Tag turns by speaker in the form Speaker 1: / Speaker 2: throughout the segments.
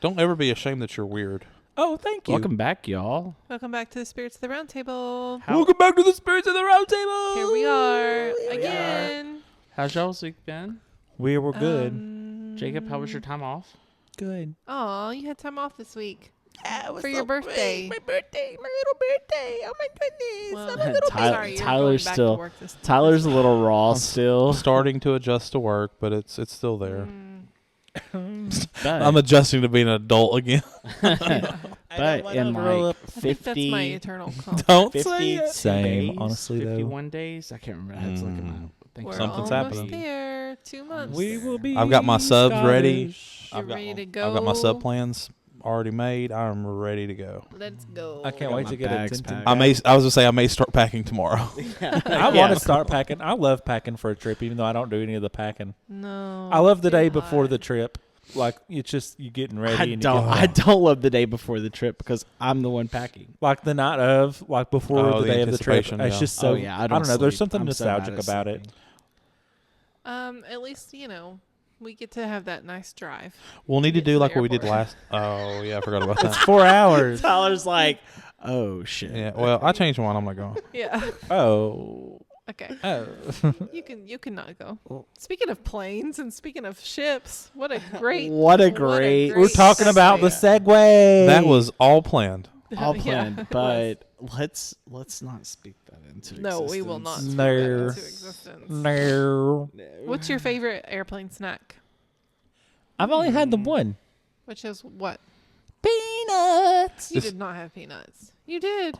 Speaker 1: Don't ever be ashamed that you're weird.
Speaker 2: Oh, thank you.
Speaker 3: Welcome back, y'all.
Speaker 4: Welcome back to the Spirits of the Round Table.
Speaker 2: Welcome back to the Spirits of the Round Table.
Speaker 4: Here we are again.
Speaker 3: How's y'all's week been?
Speaker 2: We were good.
Speaker 3: Jacob, how was your time off?
Speaker 2: Good.
Speaker 4: Oh, you had time off this week.
Speaker 2: Yeah, it was
Speaker 4: For your birthday.
Speaker 2: My birthday. My little birthday. Oh, my goodness.
Speaker 4: Well,
Speaker 2: I'm a little
Speaker 4: sorry, you're
Speaker 3: Tyler's
Speaker 4: going back
Speaker 3: still-
Speaker 4: to work this
Speaker 3: Tyler's a little raw still.
Speaker 1: Starting to adjust to work, but it's still there.
Speaker 3: But,
Speaker 1: I'm adjusting to being an adult again.
Speaker 3: but in like
Speaker 4: I think that's my
Speaker 3: 50,
Speaker 4: eternal call.
Speaker 1: Don't
Speaker 3: 50
Speaker 1: say it.
Speaker 2: Same,
Speaker 3: days,
Speaker 2: honestly, though.
Speaker 3: 51 days. I can't remember. I had to look at my.
Speaker 4: We're
Speaker 1: Something's
Speaker 4: almost
Speaker 1: happening.
Speaker 4: there. 2 months.
Speaker 2: We will be.
Speaker 1: I've got my subs ready.
Speaker 2: Scottish.
Speaker 4: You're ready to go.
Speaker 1: I've got my sub plans already made. I'm ready to go.
Speaker 4: Let's go.
Speaker 2: I can't
Speaker 3: Got
Speaker 2: wait
Speaker 3: my
Speaker 2: to get
Speaker 3: bags
Speaker 2: it.
Speaker 3: packed.
Speaker 1: I was gonna say I may start packing tomorrow.
Speaker 2: I want to start packing. I love packing for a trip, even though I don't do any of the packing.
Speaker 4: No.
Speaker 2: I love the
Speaker 4: too
Speaker 2: day before
Speaker 4: hot.
Speaker 2: the trip. Like it's just you getting ready.
Speaker 3: I
Speaker 2: and
Speaker 3: don't love the day before the trip because I'm the one packing.
Speaker 2: like the night of, like before
Speaker 1: Oh,
Speaker 2: the
Speaker 1: the
Speaker 2: day of the trip.
Speaker 1: anticipation,
Speaker 2: It's
Speaker 1: yeah.
Speaker 2: just so.
Speaker 3: Oh, yeah, I
Speaker 2: don't
Speaker 3: don't
Speaker 2: know. There's
Speaker 3: sleep.
Speaker 2: something
Speaker 3: I'm so bad
Speaker 2: nostalgic
Speaker 3: at
Speaker 2: about it.
Speaker 3: sleeping.
Speaker 4: At least, we get to have that nice drive.
Speaker 1: We'll need to
Speaker 4: Get to
Speaker 1: do
Speaker 4: the
Speaker 1: like what we did
Speaker 4: airport.
Speaker 1: last. Oh yeah, I forgot about that.
Speaker 2: 4 hours.
Speaker 3: Tyler's like, oh shit.
Speaker 1: Yeah, well, I changed mine. I'm not going.
Speaker 4: Yeah.
Speaker 2: Oh.
Speaker 4: Okay.
Speaker 2: Oh.
Speaker 4: You can not go. Speaking of planes and speaking of ships, what a great.
Speaker 3: What a great-
Speaker 2: We're talking about the Segway.
Speaker 1: That was all planned.
Speaker 3: All
Speaker 4: Yeah,
Speaker 3: planned,
Speaker 4: it was.
Speaker 3: but let's not speak that into
Speaker 4: No,
Speaker 3: existence.
Speaker 4: we will not. speak
Speaker 2: No.
Speaker 4: that into existence.
Speaker 2: No.
Speaker 4: What's your favorite airplane snack?
Speaker 2: I've only had the one.
Speaker 4: Which is what?
Speaker 2: Peanuts.
Speaker 4: You
Speaker 1: This-
Speaker 4: did not have peanuts. You did.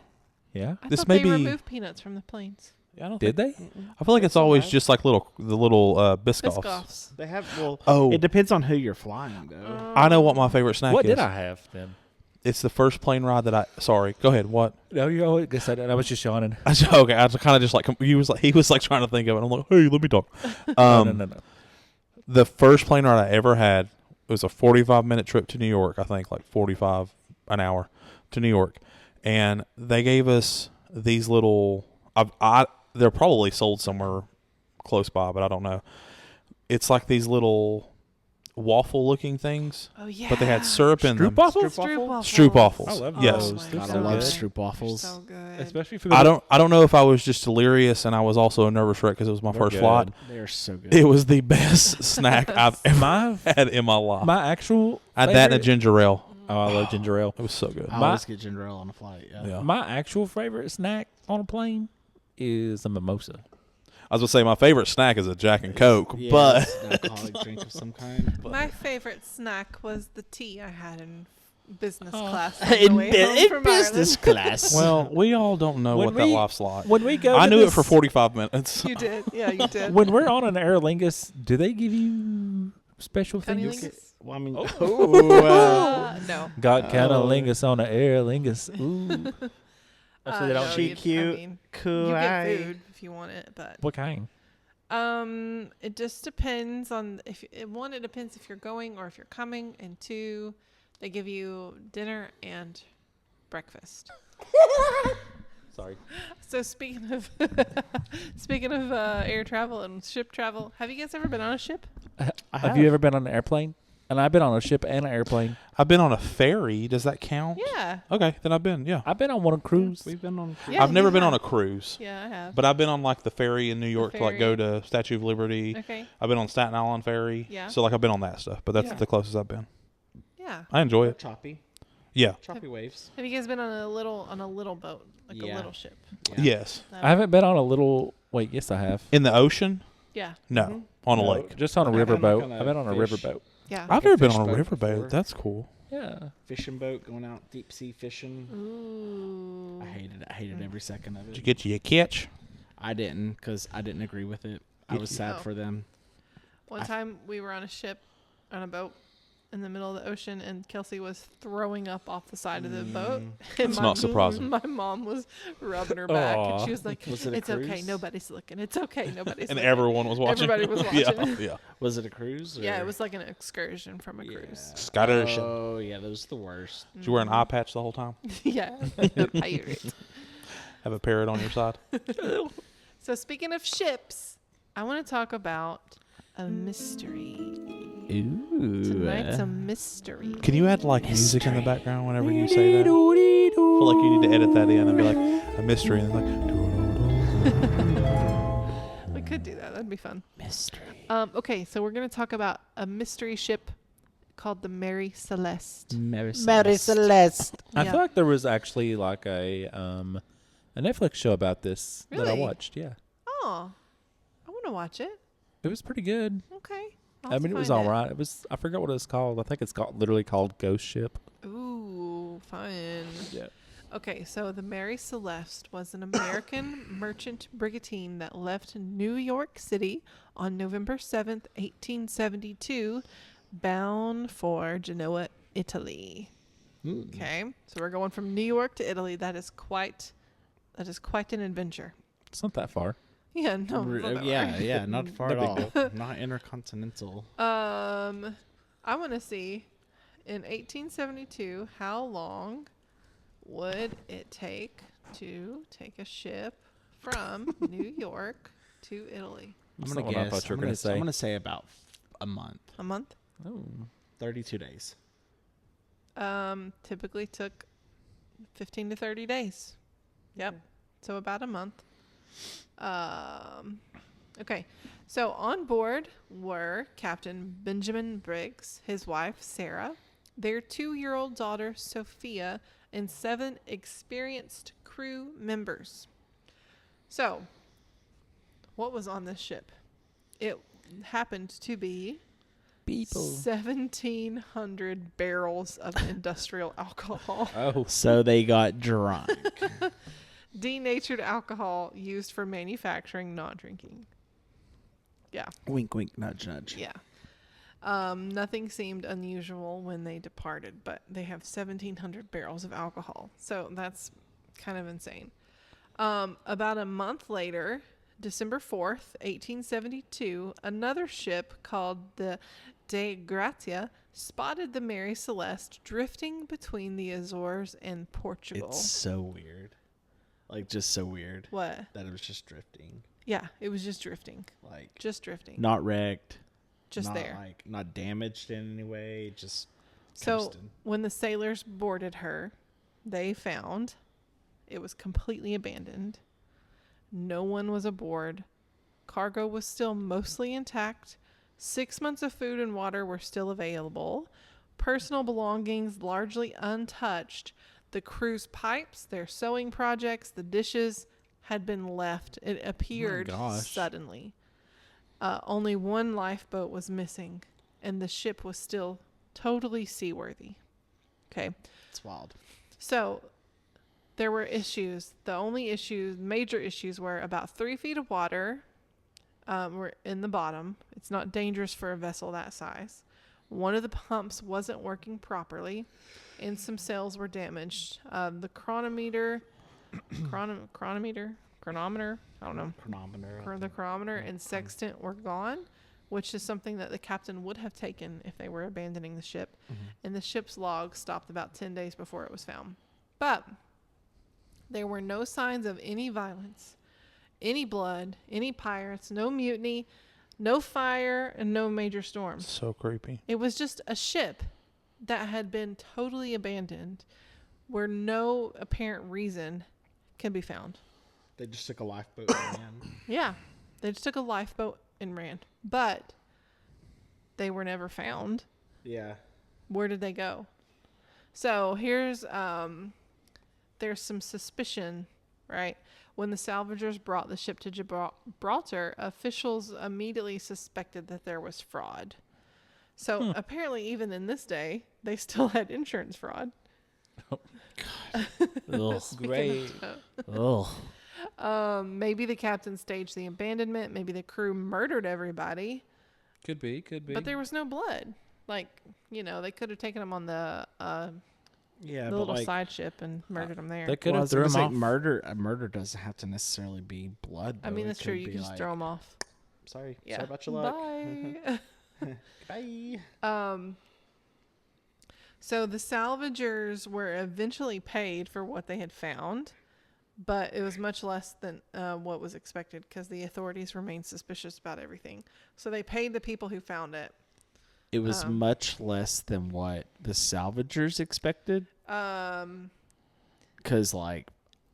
Speaker 2: Yeah.
Speaker 4: I
Speaker 1: This
Speaker 4: thought
Speaker 1: may
Speaker 4: they
Speaker 1: be-
Speaker 4: removed peanuts from the planes.
Speaker 1: Yeah, I don't
Speaker 2: Did they?
Speaker 1: I feel like it's always
Speaker 4: Biscoffs.
Speaker 1: just like the little Biscoffs.
Speaker 4: Biscoffs.
Speaker 3: They have
Speaker 1: Oh,
Speaker 3: It depends on who you're flying though.
Speaker 1: I know what my favorite snack
Speaker 2: What
Speaker 1: is.
Speaker 2: did I have then?
Speaker 1: It's the first plane ride that I. Sorry, go ahead. What?
Speaker 2: No, you always guess that. I was just yawning.
Speaker 1: Okay, I kind of just like he was like trying to think of it. I'm like, hey, let me talk.
Speaker 2: No.
Speaker 1: The first plane ride I ever had was a 45-minute trip to New York. I think like 45 an hour to New York, and they gave us these little. They're probably sold somewhere close by, but I don't know. It's like these little waffle-looking things,
Speaker 4: Oh yeah.
Speaker 1: but they had syrup in them.
Speaker 2: Stroopwafels?
Speaker 1: Stroopwafels.
Speaker 2: I love
Speaker 1: Yes.
Speaker 2: those.
Speaker 4: my
Speaker 2: They're
Speaker 3: God, I
Speaker 2: so
Speaker 3: love
Speaker 2: good.
Speaker 3: stroopwafels.
Speaker 4: So good.
Speaker 2: Especially for the
Speaker 1: I don't know if I was just delirious and I was also a nervous wreck because it was my
Speaker 2: They're
Speaker 1: first
Speaker 2: good.
Speaker 1: flight.
Speaker 3: They're so good.
Speaker 1: It was the best snack I've ever
Speaker 2: my
Speaker 1: had in my life.
Speaker 2: my actual
Speaker 1: I had that and a
Speaker 2: favorite-
Speaker 1: ginger ale.
Speaker 2: Oh, I love ginger ale.
Speaker 1: It was so good.
Speaker 3: I always get ginger ale on a flight. Yeah.
Speaker 1: Yeah.
Speaker 2: My actual favorite snack on a plane is a mimosa.
Speaker 1: I was gonna say my favorite snack is a Jack and Coke,
Speaker 3: Yeah,
Speaker 1: but
Speaker 3: it's an alcoholic drink of some kind.
Speaker 4: My favorite snack was the tea I had in business
Speaker 2: Oh.
Speaker 4: class on the way home from
Speaker 3: business
Speaker 4: Ireland.
Speaker 3: class.
Speaker 1: well, we all don't know
Speaker 2: When
Speaker 1: what that
Speaker 2: we-
Speaker 1: life's like.
Speaker 2: When we go,
Speaker 1: I
Speaker 2: to
Speaker 1: knew it
Speaker 2: this-
Speaker 1: for 45 minutes.
Speaker 4: You did. Yeah, you did.
Speaker 2: When we're on an Aer Lingus, do they give you special things?
Speaker 4: Cunnilingus?
Speaker 3: well, I mean,
Speaker 4: No.
Speaker 2: Got
Speaker 3: Oh.
Speaker 2: cunnilingus on an Aer Lingus. Ooh. Actually, they don't
Speaker 4: no,
Speaker 3: She
Speaker 4: you-
Speaker 3: cute.
Speaker 4: I mean,
Speaker 3: cool.
Speaker 4: you get
Speaker 3: eye.
Speaker 4: food if you want it, but
Speaker 2: What kind?
Speaker 4: it just depends on if one. It depends if you're going or if you're coming, and two, they give you dinner and breakfast.
Speaker 2: Sorry.
Speaker 4: So speaking of air travel and ship travel, have you guys ever been on a ship?
Speaker 2: Have you ever been on an airplane? And I've been on a ship and an airplane.
Speaker 1: I've been on a ferry. Does that count?
Speaker 4: Yeah.
Speaker 1: Okay, then I've been. Yeah.
Speaker 2: I've been on one cruise.
Speaker 3: We've been on.
Speaker 4: Yeah,
Speaker 1: I've never
Speaker 4: you
Speaker 1: been on
Speaker 4: have.
Speaker 1: a cruise,
Speaker 4: Yeah, I have.
Speaker 1: but I've been on like the ferry in New York to like go
Speaker 4: ferry.
Speaker 1: to Statue of Liberty.
Speaker 4: Okay.
Speaker 1: I've been on Staten Island ferry.
Speaker 4: Yeah.
Speaker 1: So like I've been on that stuff, but that's
Speaker 2: Yeah.
Speaker 1: the closest I've been.
Speaker 4: Yeah.
Speaker 1: I enjoy it.
Speaker 3: Choppy.
Speaker 1: Yeah.
Speaker 3: Choppy waves.
Speaker 4: Have you guys been on a little boat, like
Speaker 3: Yeah.
Speaker 4: a little ship?
Speaker 3: Yeah.
Speaker 1: Yes.
Speaker 2: I haven't been on a little. Wait, yes, I have.
Speaker 1: In the ocean?
Speaker 4: Yeah.
Speaker 1: No.
Speaker 3: Mhm.
Speaker 1: On a
Speaker 2: No,
Speaker 1: lake.
Speaker 2: Just on a
Speaker 3: I've been, like,
Speaker 2: riverboat.
Speaker 3: on a
Speaker 2: I've been on a
Speaker 3: fish.
Speaker 2: riverboat.
Speaker 4: Yeah.
Speaker 1: I've
Speaker 3: a
Speaker 1: never been
Speaker 3: fish
Speaker 1: on a
Speaker 3: boat
Speaker 1: riverboat.
Speaker 3: before.
Speaker 1: That's cool.
Speaker 2: Yeah.
Speaker 3: Fishing boat going out deep sea fishing.
Speaker 4: Ooh.
Speaker 3: I hated every second of
Speaker 1: Did
Speaker 3: it.
Speaker 1: you get you a catch?
Speaker 3: I didn't because I didn't agree with it. I was sad
Speaker 4: Oh.
Speaker 3: for them.
Speaker 4: One time we were on a ship, on a boat, in the middle of the ocean, and Kelsey was throwing up off the side of the boat. And
Speaker 1: That's not surprising.
Speaker 4: My mom was rubbing her back,
Speaker 2: Aw.
Speaker 4: and she was like,
Speaker 3: Was it a
Speaker 4: "It's okay,
Speaker 3: cruise?
Speaker 4: nobody's looking. It's okay, nobody's
Speaker 1: And
Speaker 4: looking."
Speaker 1: everyone was watching.
Speaker 4: Everybody was
Speaker 1: yeah,
Speaker 4: watching.
Speaker 1: yeah.
Speaker 3: Was it a cruise?
Speaker 4: Yeah,
Speaker 3: or-
Speaker 4: it was like an excursion from a cruise.
Speaker 1: Excursion.
Speaker 3: Oh yeah, those are the worst.
Speaker 1: Did you wear an eye patch the whole time?
Speaker 4: Yeah, I hear it.
Speaker 1: Have a parrot on your side?
Speaker 4: So speaking of ships, I want to talk about a mystery.
Speaker 3: Ooh.
Speaker 4: Tonight's a mystery.
Speaker 1: Can you add like music in the background whenever you say that? I feel like you need to edit that in and be like a mystery and like.
Speaker 4: We could do that. That'd be fun.
Speaker 3: Mystery.
Speaker 4: Okay, so we're going to talk about a mystery ship called the Mary Celeste.
Speaker 3: Mary
Speaker 2: Celeste. I
Speaker 4: Yeah.
Speaker 2: feel like there was actually like a Netflix show about this that I
Speaker 4: Really?
Speaker 2: watched. Yeah,
Speaker 4: Oh, I want to watch it.
Speaker 2: it was pretty good.
Speaker 4: Okay.
Speaker 2: I mean, it was all right. It was. I forgot what it's called. I think it's literally called Ghost Ship.
Speaker 4: Ooh, fun.
Speaker 2: Yeah.
Speaker 4: Okay, so the Mary Celeste was an American merchant brigantine that left New York City on November 7th, 1872, bound for Genoa, Italy. Okay, so we're going from New York to Italy. That is quite an adventure.
Speaker 2: It's not that far.
Speaker 4: Yeah, no. it's not that
Speaker 3: Yeah, not far
Speaker 2: No
Speaker 3: at
Speaker 2: big
Speaker 3: all. Not intercontinental.
Speaker 4: far. I want to see in 1872 how long would it take to take a ship from New York to Italy?
Speaker 3: I'm
Speaker 2: That's
Speaker 3: gonna
Speaker 2: not what I
Speaker 3: guess.
Speaker 2: thought you were
Speaker 3: I'm
Speaker 2: gonna say.
Speaker 3: I'm gonna say about a month.
Speaker 4: A month?
Speaker 2: Oh,
Speaker 3: 32 days.
Speaker 4: Typically took 15 to 30 days. Yep. So about a month. Okay. So on board were Captain Benjamin Briggs, his wife Sarah, their 2-year-old daughter Sophia, and 7 experienced crew members. So, what was on this ship? It happened to be 1,700 barrels of industrial alcohol.
Speaker 2: oh,
Speaker 3: So they got drunk.
Speaker 4: Denatured alcohol used for manufacturing, not drinking. Yeah.
Speaker 3: Wink, wink, nudge, nudge.
Speaker 4: Yeah. Nothing seemed unusual when they departed, but they have 1,700 barrels of alcohol. So that's kind of insane. About a month later, December 4th, 1872, another ship called the De Gratia spotted the Mary Celeste drifting between the Azores and Portugal.
Speaker 3: It's so weird. Like, just so weird
Speaker 4: What?
Speaker 3: that it was just drifting.
Speaker 4: Yeah, it was just drifting.
Speaker 3: Like,
Speaker 4: Just drifting.
Speaker 3: not wrecked.
Speaker 4: Just
Speaker 3: not,
Speaker 4: there.
Speaker 3: Like, not damaged in any way. Just
Speaker 4: So
Speaker 3: coasting.
Speaker 4: when the sailors boarded her, they found it was completely abandoned. No one was aboard. Cargo was still mostly intact. 6 months of food and water were still available. Personal belongings largely untouched. The crew's pipes, their sewing projects, the dishes had been left. It appeared
Speaker 2: gosh.
Speaker 4: suddenly. Only one lifeboat was missing, and the ship was still totally seaworthy. Okay.
Speaker 3: It's wild.
Speaker 4: So there were issues. The only issues, major issues, were about 3 feet of water were in the bottom. It's not dangerous for a vessel that size. One of the pumps wasn't working properly, and some sails were damaged. The chronometer, I don't know.
Speaker 3: Chronometer.
Speaker 4: The chronometer and sextant were gone, which is something that the captain would have taken if they were abandoning the ship. And the ship's log stopped about 10 days before it was found. But there were no signs of any violence, any blood, any pirates, no mutiny, no fire, and no major storm.
Speaker 1: So creepy.
Speaker 4: It was just a ship that had been totally abandoned where no apparent reason can be found.
Speaker 3: They just took a lifeboat and ran.
Speaker 4: Yeah, they just took a lifeboat and ran. But they were never found.
Speaker 3: Yeah.
Speaker 4: Where did they go? So here's there's some suspicion, right? When the salvagers brought the ship to Gibraltar, officials immediately suspected that there was fraud. So apparently, even in this day, they still had insurance fraud.
Speaker 3: Ugh.
Speaker 2: great.
Speaker 3: Ugh.
Speaker 4: Maybe the captain staged the abandonment. Maybe the crew murdered everybody.
Speaker 2: Could be.
Speaker 4: But there was no blood. Like, they could have taken them on the
Speaker 3: Yeah,
Speaker 4: little
Speaker 3: but
Speaker 4: side ship and murdered them there.
Speaker 2: They could
Speaker 3: well, I
Speaker 2: have
Speaker 3: was
Speaker 2: threw
Speaker 3: gonna
Speaker 2: him
Speaker 3: say
Speaker 2: off.
Speaker 3: murder doesn't have to necessarily be blood.
Speaker 4: I
Speaker 3: though.
Speaker 4: mean,
Speaker 3: It
Speaker 4: that's true.
Speaker 3: could
Speaker 4: You
Speaker 3: be
Speaker 4: can just
Speaker 3: like,
Speaker 4: throw them off.
Speaker 3: Sorry.
Speaker 4: Yeah.
Speaker 3: Sorry about your luck.
Speaker 4: Bye.
Speaker 3: Bye.
Speaker 4: So the salvagers were eventually paid for what they had found, but it was much less than what was expected because the authorities remained suspicious about everything. So they paid the people who found it,
Speaker 3: It was much less than what the salvagers expected. Because, like,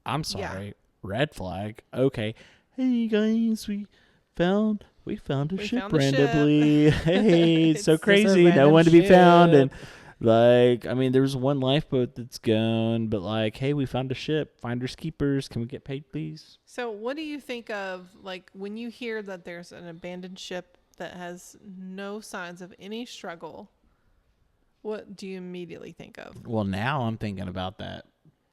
Speaker 3: I'm sorry, red flag. Okay, hey guys, we found a ship
Speaker 4: found a
Speaker 3: randomly. Hey, it's so
Speaker 2: It's just a
Speaker 3: crazy, no
Speaker 2: random
Speaker 3: one to be found, and
Speaker 2: ship.
Speaker 3: like, I mean, there's one lifeboat that's gone, but like, hey, we found a ship. Finders keepers. Can we get paid, please?
Speaker 4: So what do you think of, like, when you hear that there's an abandoned ship that has no signs of any struggle? What do you immediately think of?
Speaker 3: Well, now I'm thinking about that.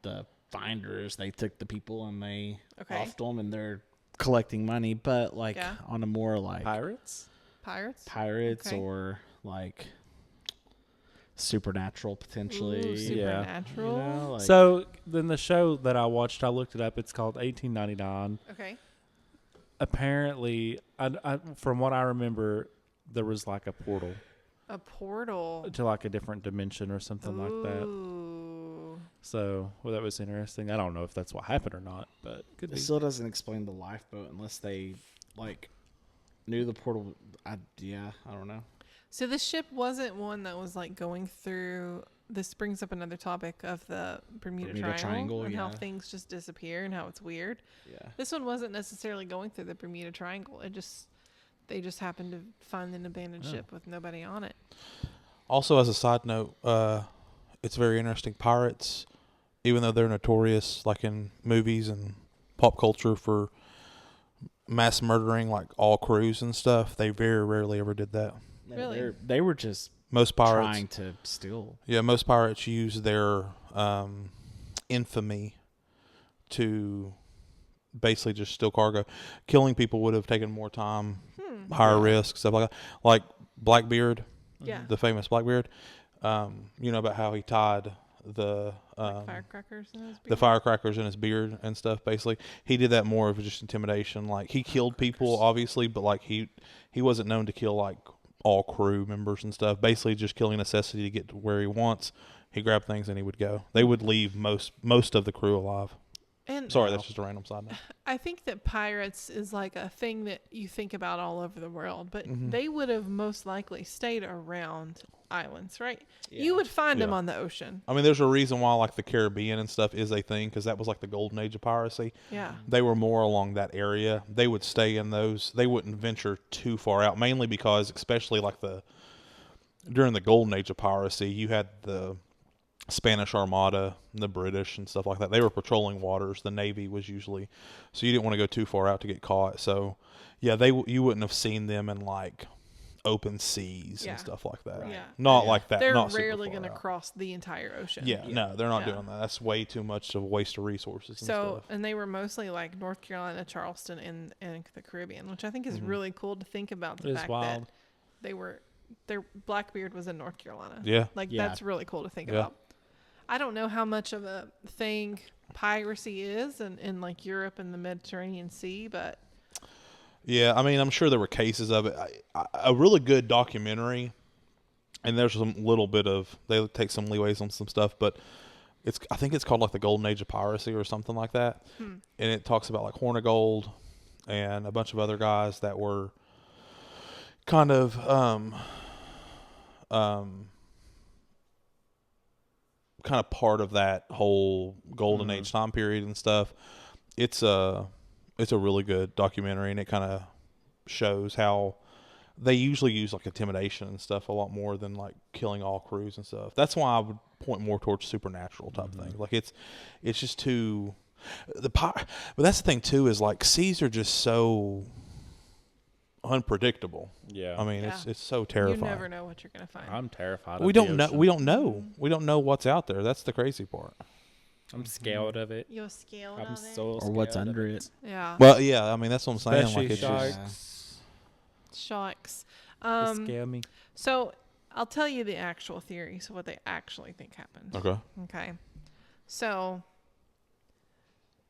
Speaker 3: The finders, they took the people and they offed them, and they're collecting money, but like on a more like
Speaker 2: Pirates?
Speaker 4: Pirates? Okay.
Speaker 3: Or like supernatural potentially.
Speaker 4: Ooh, supernatural.
Speaker 3: You know, like,
Speaker 2: So then the show that I watched, I looked it up. It's called 1899.
Speaker 4: Okay.
Speaker 2: Apparently, from what I remember, there was like a portal
Speaker 4: A portal.
Speaker 2: to like a different dimension or something like that.
Speaker 4: Ooh.
Speaker 2: So, well, that was interesting. I don't know if that's what happened or not, but could
Speaker 3: it
Speaker 2: be.
Speaker 3: still doesn't explain the lifeboat unless they like knew the portal. I don't know.
Speaker 4: So this ship wasn't one that was like going through. This brings up another topic of the Bermuda Triangle and how things just disappear and how it's weird.
Speaker 3: Yeah.
Speaker 4: This one wasn't necessarily going through the Bermuda Triangle. They just happened to find an abandoned ship with nobody on it.
Speaker 1: Also, as a side note, it's very interesting. Pirates, even though they're notorious, like in movies and pop culture for mass murdering, like all crews and stuff, they very rarely ever did that.
Speaker 4: Really?
Speaker 3: They were just
Speaker 1: Most pirates
Speaker 3: trying to steal.
Speaker 1: Yeah, most pirates use their infamy to basically just steal cargo. Killing people would have taken more time, higher risk, stuff like that. Like Blackbeard, the famous Blackbeard. You know about how he tied the
Speaker 4: firecrackers in his beard?
Speaker 1: the firecrackers in his beard and stuff. Basically, he did that more of just intimidation. Like he killed people, obviously, but like he wasn't known to kill like all crew members and stuff. Basically, just killing necessity to get to where he wants. He grabbed things and he would go. They would leave most of the crew alive.
Speaker 4: And
Speaker 1: Sorry, that's just a random side note.
Speaker 4: I think that pirates is like a thing that you think about all over the world, but they would have most likely stayed around islands, right?
Speaker 3: Yeah.
Speaker 4: You would find them on the ocean.
Speaker 1: I mean, there's a reason why like the Caribbean and stuff is a thing, because that was like the golden age of piracy.
Speaker 4: Yeah.
Speaker 1: They were more along that area. They would stay in those. They wouldn't venture too far out, mainly because, especially like during the golden age of piracy, you had the Spanish Armada, the British and stuff like that. They were patrolling waters. The Navy was usually, so you didn't want to go too far out to get caught. So, yeah, you wouldn't have seen them in like open seas and stuff like that.
Speaker 4: Yeah.
Speaker 1: Not like that.
Speaker 4: They're
Speaker 1: not super
Speaker 4: rarely
Speaker 1: far
Speaker 4: going to
Speaker 1: out.
Speaker 4: cross the entire ocean.
Speaker 1: Yeah, no, they're not doing that. That's way too much of a waste of resources and stuff.
Speaker 4: And they were mostly like North Carolina, Charleston, and the Caribbean, which I think is really cool to think about. The fact that their Blackbeard was in North Carolina.
Speaker 1: Yeah.
Speaker 4: That's really cool to think about. I don't know how much of a thing piracy is in like Europe and the Mediterranean Sea, but
Speaker 1: yeah, I mean, I'm sure there were cases of it. A really good documentary, and there's some little bit of, they take some leeways on some stuff, but I think it's called like the Golden Age of Piracy or something like that. And it talks about like Hornigold and a bunch of other guys that were kind of part of that whole golden age time period and stuff. It's a really good documentary, and it kind of shows how they usually use like intimidation and stuff a lot more than like killing all crews and stuff. That's why I would point more towards supernatural type things. Like it's just too but that's the thing too, is like seas are just so unpredictable.
Speaker 2: Yeah.
Speaker 1: I mean, it's so terrifying.
Speaker 4: you never know what you're going to find.
Speaker 2: I'm terrified.
Speaker 1: We
Speaker 2: of
Speaker 1: don't
Speaker 2: the
Speaker 1: know.
Speaker 2: ocean.
Speaker 1: We don't know. We don't know what's out there. That's the crazy part.
Speaker 2: I'm scared of it.
Speaker 4: You're scared
Speaker 2: I'm
Speaker 4: of
Speaker 2: so
Speaker 3: Or
Speaker 2: scared
Speaker 3: what's
Speaker 2: of
Speaker 3: under it.
Speaker 4: Yeah.
Speaker 1: Well, yeah. I mean, that's what I'm saying.
Speaker 2: Especially
Speaker 1: Like it's
Speaker 2: sharks.
Speaker 1: just
Speaker 4: Sharks.
Speaker 2: They scare me.
Speaker 4: So I'll tell you the actual theory, so what they actually think happened. Okay. So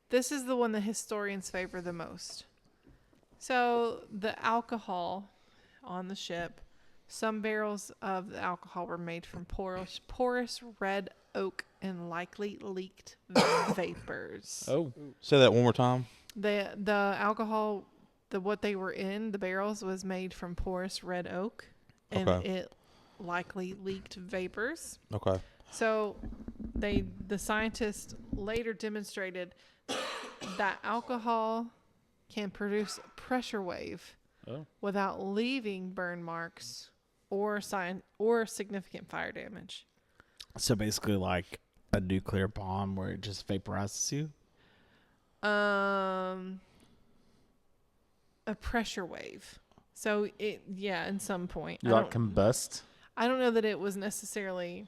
Speaker 4: this is the one that historians favor the most. So the alcohol on the ship, some barrels of the alcohol were made from porous red oak and likely leaked vapors.
Speaker 2: Oh,
Speaker 1: say that one more time.
Speaker 4: The alcohol, what they were in, the barrels was made from porous red oak, and
Speaker 1: Okay.
Speaker 4: likely leaked vapors.
Speaker 1: Okay.
Speaker 4: So the scientists later demonstrated that alcohol can produce a pressure wave without leaving burn marks or significant fire damage.
Speaker 3: So basically like a nuclear bomb where it just vaporizes you?
Speaker 4: A pressure wave. So in some point.
Speaker 2: You like combust?
Speaker 4: I don't know that it was necessarily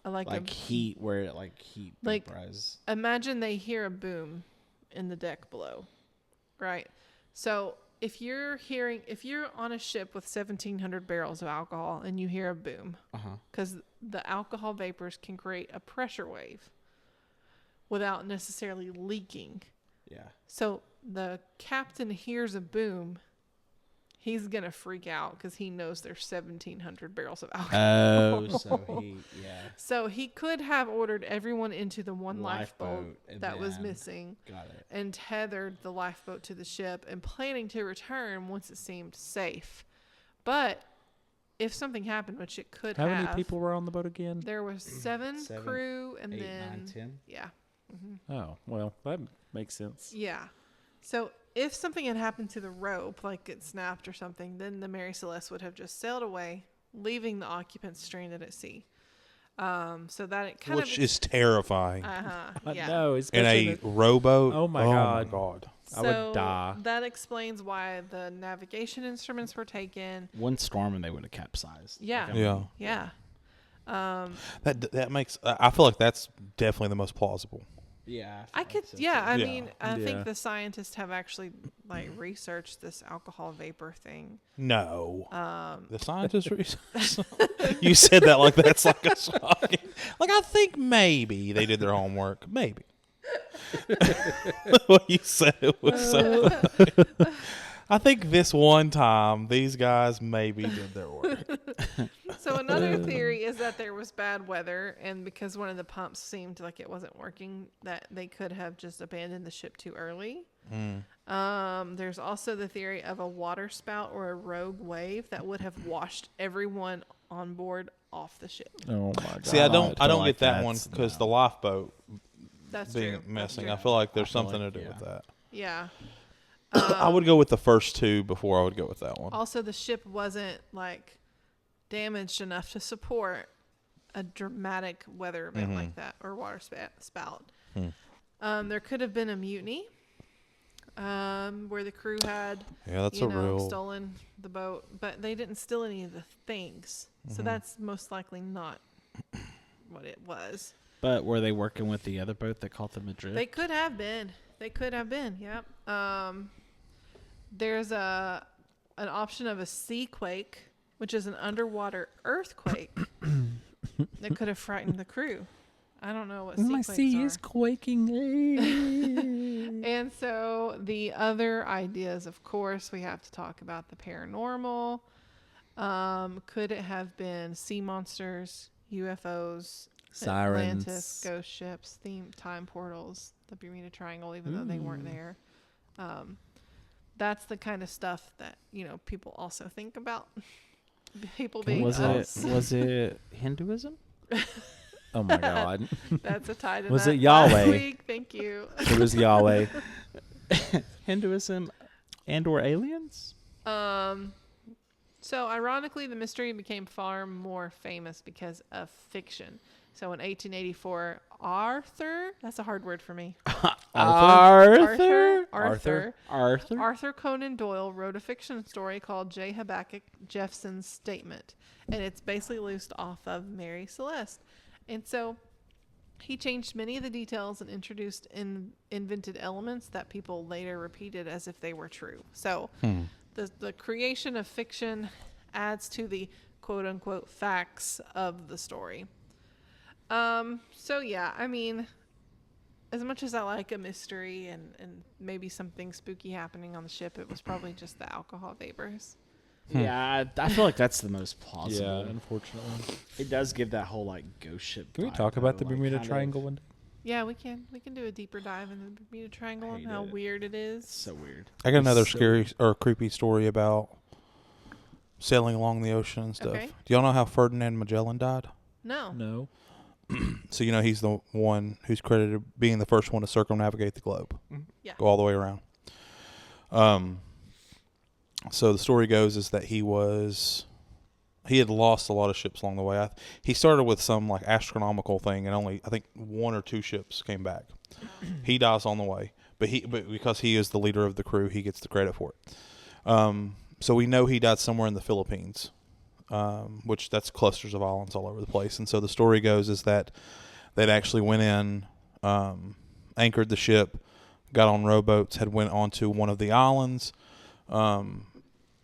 Speaker 3: like heat where it heat vaporizes.
Speaker 4: Imagine they hear a boom in the deck below, right? So if you're on a ship with 1,700 barrels of alcohol and you hear a boom, because the alcohol vapors can create a pressure wave without necessarily leaking.
Speaker 3: Yeah.
Speaker 4: So the captain hears a boom. He's going to freak out because he knows there's 1,700 barrels of alcohol.
Speaker 3: Oh,
Speaker 4: So he could have ordered everyone into the one lifeboat that was missing.
Speaker 3: Got it.
Speaker 4: And tethered the lifeboat to the ship and planning to return once it seemed safe. But if something happened, which it could have.
Speaker 2: How many people were on the boat again?
Speaker 4: There was seven crew and
Speaker 3: 8,
Speaker 4: then
Speaker 3: 9, 10.
Speaker 4: Yeah. Mm-hmm.
Speaker 2: Oh, well, that makes sense.
Speaker 4: Yeah. So if something had happened to the rope, like it snapped or something, then the Mary Celeste would have just sailed away, leaving the occupants stranded at sea. So that it kind
Speaker 1: Which is terrifying.
Speaker 4: Yeah.
Speaker 2: No,
Speaker 1: in a rowboat.
Speaker 2: Oh my God.
Speaker 4: So
Speaker 2: I would die.
Speaker 4: That explains why the navigation instruments were taken.
Speaker 3: One storm and they would have capsized.
Speaker 4: Yeah. Yeah.
Speaker 1: That makes. I feel like that's definitely the most plausible.
Speaker 3: Yeah.
Speaker 4: I
Speaker 1: Yeah.
Speaker 4: mean, I think the scientists have actually researched this alcohol vapor thing.
Speaker 1: No. The scientists researched. You said that like that's like a shocking. Like I think maybe they did their homework. Maybe. The way you said it was so. I think this one time these guys maybe did their work.
Speaker 4: So another theory is that there was bad weather, and because one of the pumps seemed like it wasn't working, that they could have just abandoned the ship too early. There's also the theory of a water spout or a rogue wave that would have washed everyone on board off the ship.
Speaker 2: Oh my God.
Speaker 1: See, I don't
Speaker 3: like
Speaker 1: get that one because the lifeboat
Speaker 4: That's
Speaker 1: being
Speaker 4: true.
Speaker 1: missing.
Speaker 4: That's
Speaker 1: I feel like there's
Speaker 3: feel
Speaker 1: something
Speaker 3: like,
Speaker 1: to do with that.
Speaker 4: Yeah.
Speaker 1: I would go with the first two before I would go with that one.
Speaker 4: Also, the ship wasn't damaged enough to support a dramatic weather event like that or water spout. There could have been a mutiny where the crew had stolen the boat, but they didn't steal any of the things. So that's most likely not what it was.
Speaker 3: But were they working with the other boat that caught them adrift?
Speaker 4: They could have been. Yep. There's an option of a sea quake, which is an underwater earthquake that could have frightened the crew. I don't know what sea quakes
Speaker 2: is quaking.
Speaker 4: And so the other ideas, of course, we have to talk about the paranormal. Could it have been sea monsters, UFOs,
Speaker 2: Sirens,
Speaker 4: Atlantis, ghost ships, time portals, the Bermuda Triangle, even though they weren't there? That's the kind of stuff that people also think about. People being
Speaker 3: was it Hinduism?
Speaker 2: Oh my God.
Speaker 4: That's a tie to
Speaker 2: Was
Speaker 4: that
Speaker 2: it Yahweh?
Speaker 4: last week. Thank you.
Speaker 2: It was Yahweh.
Speaker 3: Hinduism and or aliens?
Speaker 4: So ironically, the mystery became far more famous because of fiction. So in 1884, that's a hard word for me. Arthur Conan Doyle wrote a fiction story called J. Habakkuk Jeffson's Statement. And it's basically loosed off of Mary Celeste. And so he changed many of the details and introduced invented elements that people later repeated as if they were true. So the creation of fiction adds to the quote unquote facts of the story. So yeah, I mean, as much as I like a mystery and maybe something spooky happening on the ship, it was probably just the alcohol vapors.
Speaker 3: Yeah, I feel like that's the most plausible.
Speaker 2: Yeah, unfortunately.
Speaker 3: It does give that whole ghost ship.
Speaker 2: Can we
Speaker 3: vibe,
Speaker 2: talk about
Speaker 3: though,
Speaker 2: the Bermuda Triangle one day?
Speaker 4: Yeah, we can. We can do a deeper dive into the Bermuda Triangle and how weird it is.
Speaker 3: So weird.
Speaker 1: I got another scary or creepy story about sailing along the ocean and stuff.
Speaker 4: Okay.
Speaker 1: Do y'all know how Ferdinand Magellan died?
Speaker 4: No.
Speaker 2: No.
Speaker 1: So he's the one who's credited being the first one to circumnavigate the globe.
Speaker 4: Yeah.
Speaker 1: Go all the way around. So the story goes is that he had lost a lot of ships along the way. He started with some like astronomical thing, and only I think 1 or 2 ships came back. He dies on the way, but because he is the leader of the crew, he gets the credit for it. So we know he died somewhere in the Philippines, which that's clusters of islands all over the place. And so the story goes is that they'd actually went in, anchored the ship, got on rowboats, had went onto one of the islands,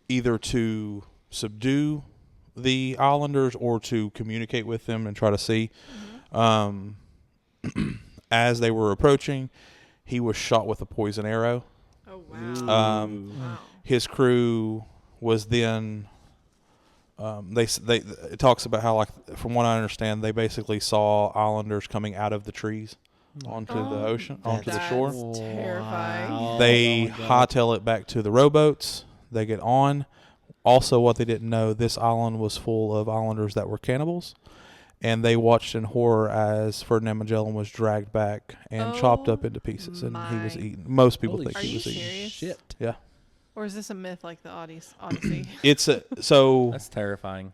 Speaker 1: either to subdue the islanders or to communicate with them and try to see. As they were approaching, he was shot with a poison arrow.
Speaker 4: Oh wow.
Speaker 1: Wow. His crew was then. It talks about how, like, from what I understand, they basically saw islanders coming out of the trees onto the ocean, onto the shore.
Speaker 4: That's terrifying.
Speaker 3: Wow.
Speaker 1: They hightail it back to the rowboats. They get on. Also, what they didn't know, this island was full of islanders that were cannibals, and they watched in horror as Ferdinand Magellan was dragged back and chopped up into pieces, and he was eaten. Most people think
Speaker 4: Are
Speaker 1: he
Speaker 4: you
Speaker 1: was eaten.
Speaker 4: serious?
Speaker 3: Shit.
Speaker 1: Yeah,
Speaker 4: Or is this a myth like the Odyssey?
Speaker 1: it's so.
Speaker 2: That's terrifying.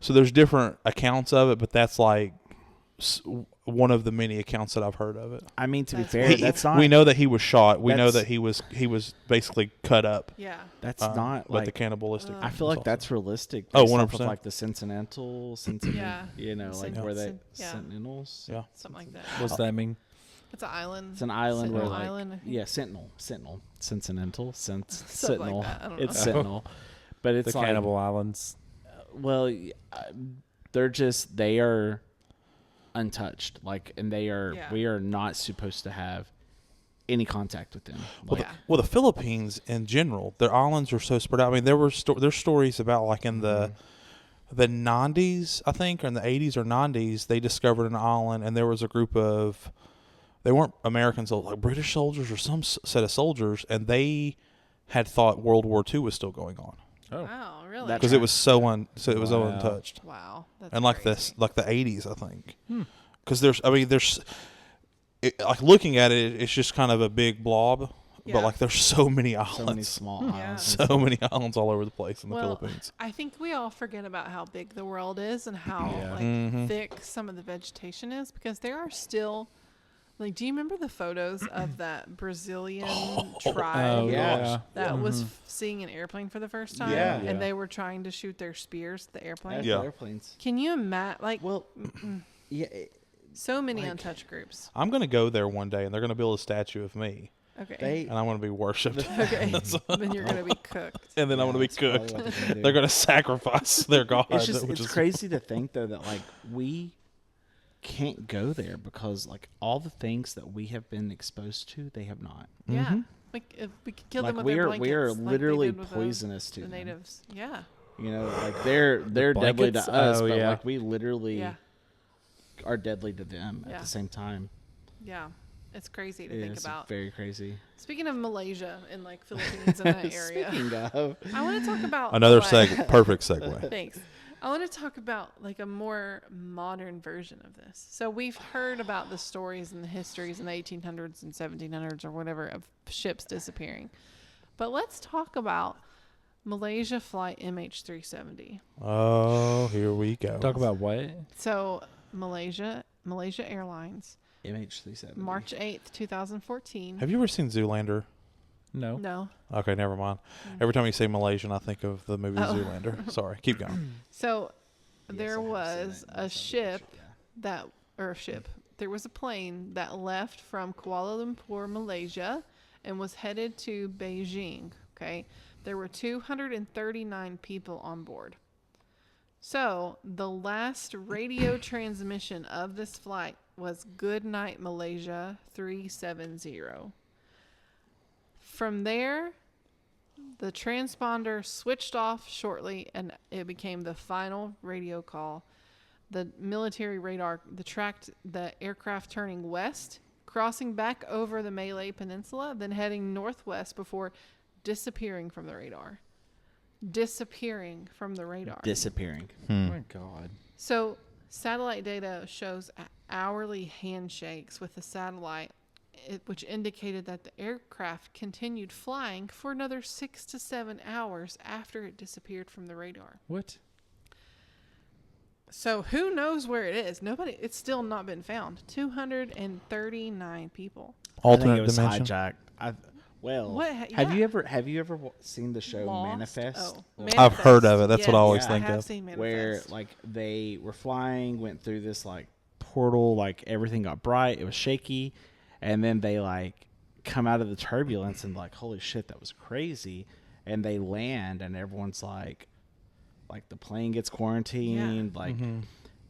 Speaker 1: So there's different accounts of it, but that's like one of the many accounts that I've heard of it.
Speaker 3: I mean, to be
Speaker 4: That's
Speaker 3: fair,
Speaker 4: weird.
Speaker 3: that's not.
Speaker 1: We know that he was shot. We know
Speaker 3: That's-
Speaker 1: that he was basically cut up.
Speaker 4: Yeah.
Speaker 3: That's
Speaker 1: But
Speaker 3: not
Speaker 1: the
Speaker 3: like.
Speaker 1: cannibalistic.
Speaker 3: I feel like
Speaker 1: also.
Speaker 3: that's realistic.
Speaker 1: Oh,
Speaker 3: based off of,
Speaker 1: 100%.
Speaker 3: like the Sentinel,
Speaker 4: Yeah.
Speaker 3: like where they
Speaker 4: Yeah.
Speaker 3: Sentinels.
Speaker 1: Yeah.
Speaker 4: Something like that.
Speaker 2: What's that mean?
Speaker 4: It's an island.
Speaker 3: It's an island where
Speaker 4: Sentinel
Speaker 3: like
Speaker 4: Island, I think.
Speaker 3: yeah, Sentinel, Sentinel,
Speaker 4: Something like
Speaker 3: Sentinel.
Speaker 4: that. I don't
Speaker 3: It's
Speaker 4: know.
Speaker 3: Sentinel, but it's
Speaker 2: The
Speaker 3: like,
Speaker 2: Cannibal Islands.
Speaker 3: well, they are untouched, like, and
Speaker 4: Yeah.
Speaker 3: we are not supposed to have any contact with them. Like,
Speaker 1: Well, the Philippines in general, their islands are so spread out. I mean, there's stories about, like, in the 90s, I think, or in the 80s or 90s, they discovered an island, and there was a group of, they weren't Americans, like British soldiers or some set of soldiers, and they had thought World War II was still going on
Speaker 2: Oh.
Speaker 4: Wow, really?
Speaker 3: That-
Speaker 1: because it was so
Speaker 2: Wow.
Speaker 1: untouched.
Speaker 4: Wow. That's
Speaker 1: And like
Speaker 4: crazy.
Speaker 1: like the 80s, I think, because there's like looking at it, it's just kind of a big blob,
Speaker 4: Yeah.
Speaker 1: but like there's so many
Speaker 3: so many
Speaker 1: islands,
Speaker 3: small
Speaker 4: Yeah.
Speaker 3: islands.
Speaker 1: so many islands all over the place in the
Speaker 4: Well,
Speaker 1: Philippines.
Speaker 4: I think we all forget about how big the world is and how
Speaker 2: Yeah.
Speaker 4: like
Speaker 1: Mhm.
Speaker 4: thick some of the vegetation is, because there are still, like, do you remember the photos of that Brazilian tribe
Speaker 2: Oh,
Speaker 3: Yeah.
Speaker 2: yeah.
Speaker 4: that was seeing an airplane for the first time,
Speaker 3: Yeah.
Speaker 4: and
Speaker 2: Yeah.
Speaker 4: they were trying to shoot their spears at the airplane?
Speaker 1: Yeah.
Speaker 3: Airplanes.
Speaker 4: Can you imagine? Like,
Speaker 3: Well, yeah.
Speaker 4: so many
Speaker 3: like-
Speaker 4: untouched groups.
Speaker 1: I'm gonna go there one day, and they're gonna build a statue of me,
Speaker 4: Okay.
Speaker 3: They.
Speaker 1: and I'm gonna be worshipped,
Speaker 4: Okay. Then you're gonna be cooked.
Speaker 1: and then I'm gonna be
Speaker 3: that's probably
Speaker 1: cooked.
Speaker 3: what they're gonna do.
Speaker 1: They're gonna sacrifice their god.
Speaker 3: It's just
Speaker 1: which
Speaker 3: it's
Speaker 1: is
Speaker 3: crazy to think though that like we can't go there because like all the things that we have been exposed to, they have not.
Speaker 4: Yeah. Like, if we could kill
Speaker 3: Like
Speaker 4: them with their blankets.
Speaker 3: we are
Speaker 4: like they
Speaker 3: literally
Speaker 4: did with
Speaker 3: poisonous to
Speaker 4: the
Speaker 3: them.
Speaker 4: natives. Yeah.
Speaker 3: You know, like they're deadly to
Speaker 2: blankets?
Speaker 3: us,
Speaker 2: Oh,
Speaker 3: but
Speaker 2: yeah.
Speaker 3: like we literally
Speaker 4: Yeah.
Speaker 3: are deadly to them at
Speaker 4: Yeah.
Speaker 3: the same time.
Speaker 4: Yeah. It's crazy to
Speaker 3: It
Speaker 4: think
Speaker 3: is
Speaker 4: about.
Speaker 3: very crazy.
Speaker 4: Speaking of Malaysia and like Philippines and that area,
Speaker 3: Speaking of,
Speaker 4: I want to talk about
Speaker 1: another
Speaker 4: like-
Speaker 1: perfect segue.
Speaker 4: Thanks. I want to talk about like a more modern version of this. So we've heard about the stories and the histories in the 1800s and 1700s or whatever of ships disappearing. But let's talk about Malaysia flight MH370.
Speaker 1: Oh, here we go.
Speaker 2: Talk about what?
Speaker 4: So Malaysia Airlines,
Speaker 3: MH370.
Speaker 4: March 8th, 2014.
Speaker 1: Have you ever seen Zoolander?
Speaker 2: No.
Speaker 4: No.
Speaker 1: Okay, never mind. Every time you say Malaysian, I think of the movie
Speaker 4: Oh.
Speaker 1: Zoolander. Sorry, keep going.
Speaker 4: So
Speaker 3: Yes,
Speaker 4: there
Speaker 3: I have seen
Speaker 4: was
Speaker 3: that.
Speaker 4: a ship there was a plane that left from Kuala Lumpur, Malaysia, and was headed to Beijing. Okay. There were 239 people on board. So the last radio transmission of this flight was Good Night Malaysia 370. From there, the transponder switched off shortly, and it became the final radio call. The military radar tracked the aircraft turning west, crossing back over the Malay Peninsula, then heading northwest before disappearing from the radar. disappearing from the radar.
Speaker 3: Disappearing.
Speaker 2: Oh my God.
Speaker 4: So satellite data shows hourly handshakes with the satellite, which indicated that the aircraft continued flying for another 6 to 7 hours after it disappeared from the radar.
Speaker 2: What?
Speaker 4: So who knows where it is? It's still not been found. 239 people.
Speaker 1: Alternate
Speaker 3: I think it was
Speaker 1: dimension.
Speaker 3: hijacked.
Speaker 4: What?
Speaker 3: Have you ever seen the show
Speaker 4: Lost?
Speaker 3: Manifest?
Speaker 4: Oh,
Speaker 1: I've heard of it. That's what I
Speaker 4: Yes,
Speaker 1: always
Speaker 3: Yeah.
Speaker 1: think
Speaker 4: I have
Speaker 1: of.
Speaker 4: seen Manifest.
Speaker 3: Where like they were flying, went through this like portal, like everything got bright, it was shaky, and then they like come out of the turbulence and like, holy shit, that was crazy, and they land and everyone's like the plane gets quarantined, like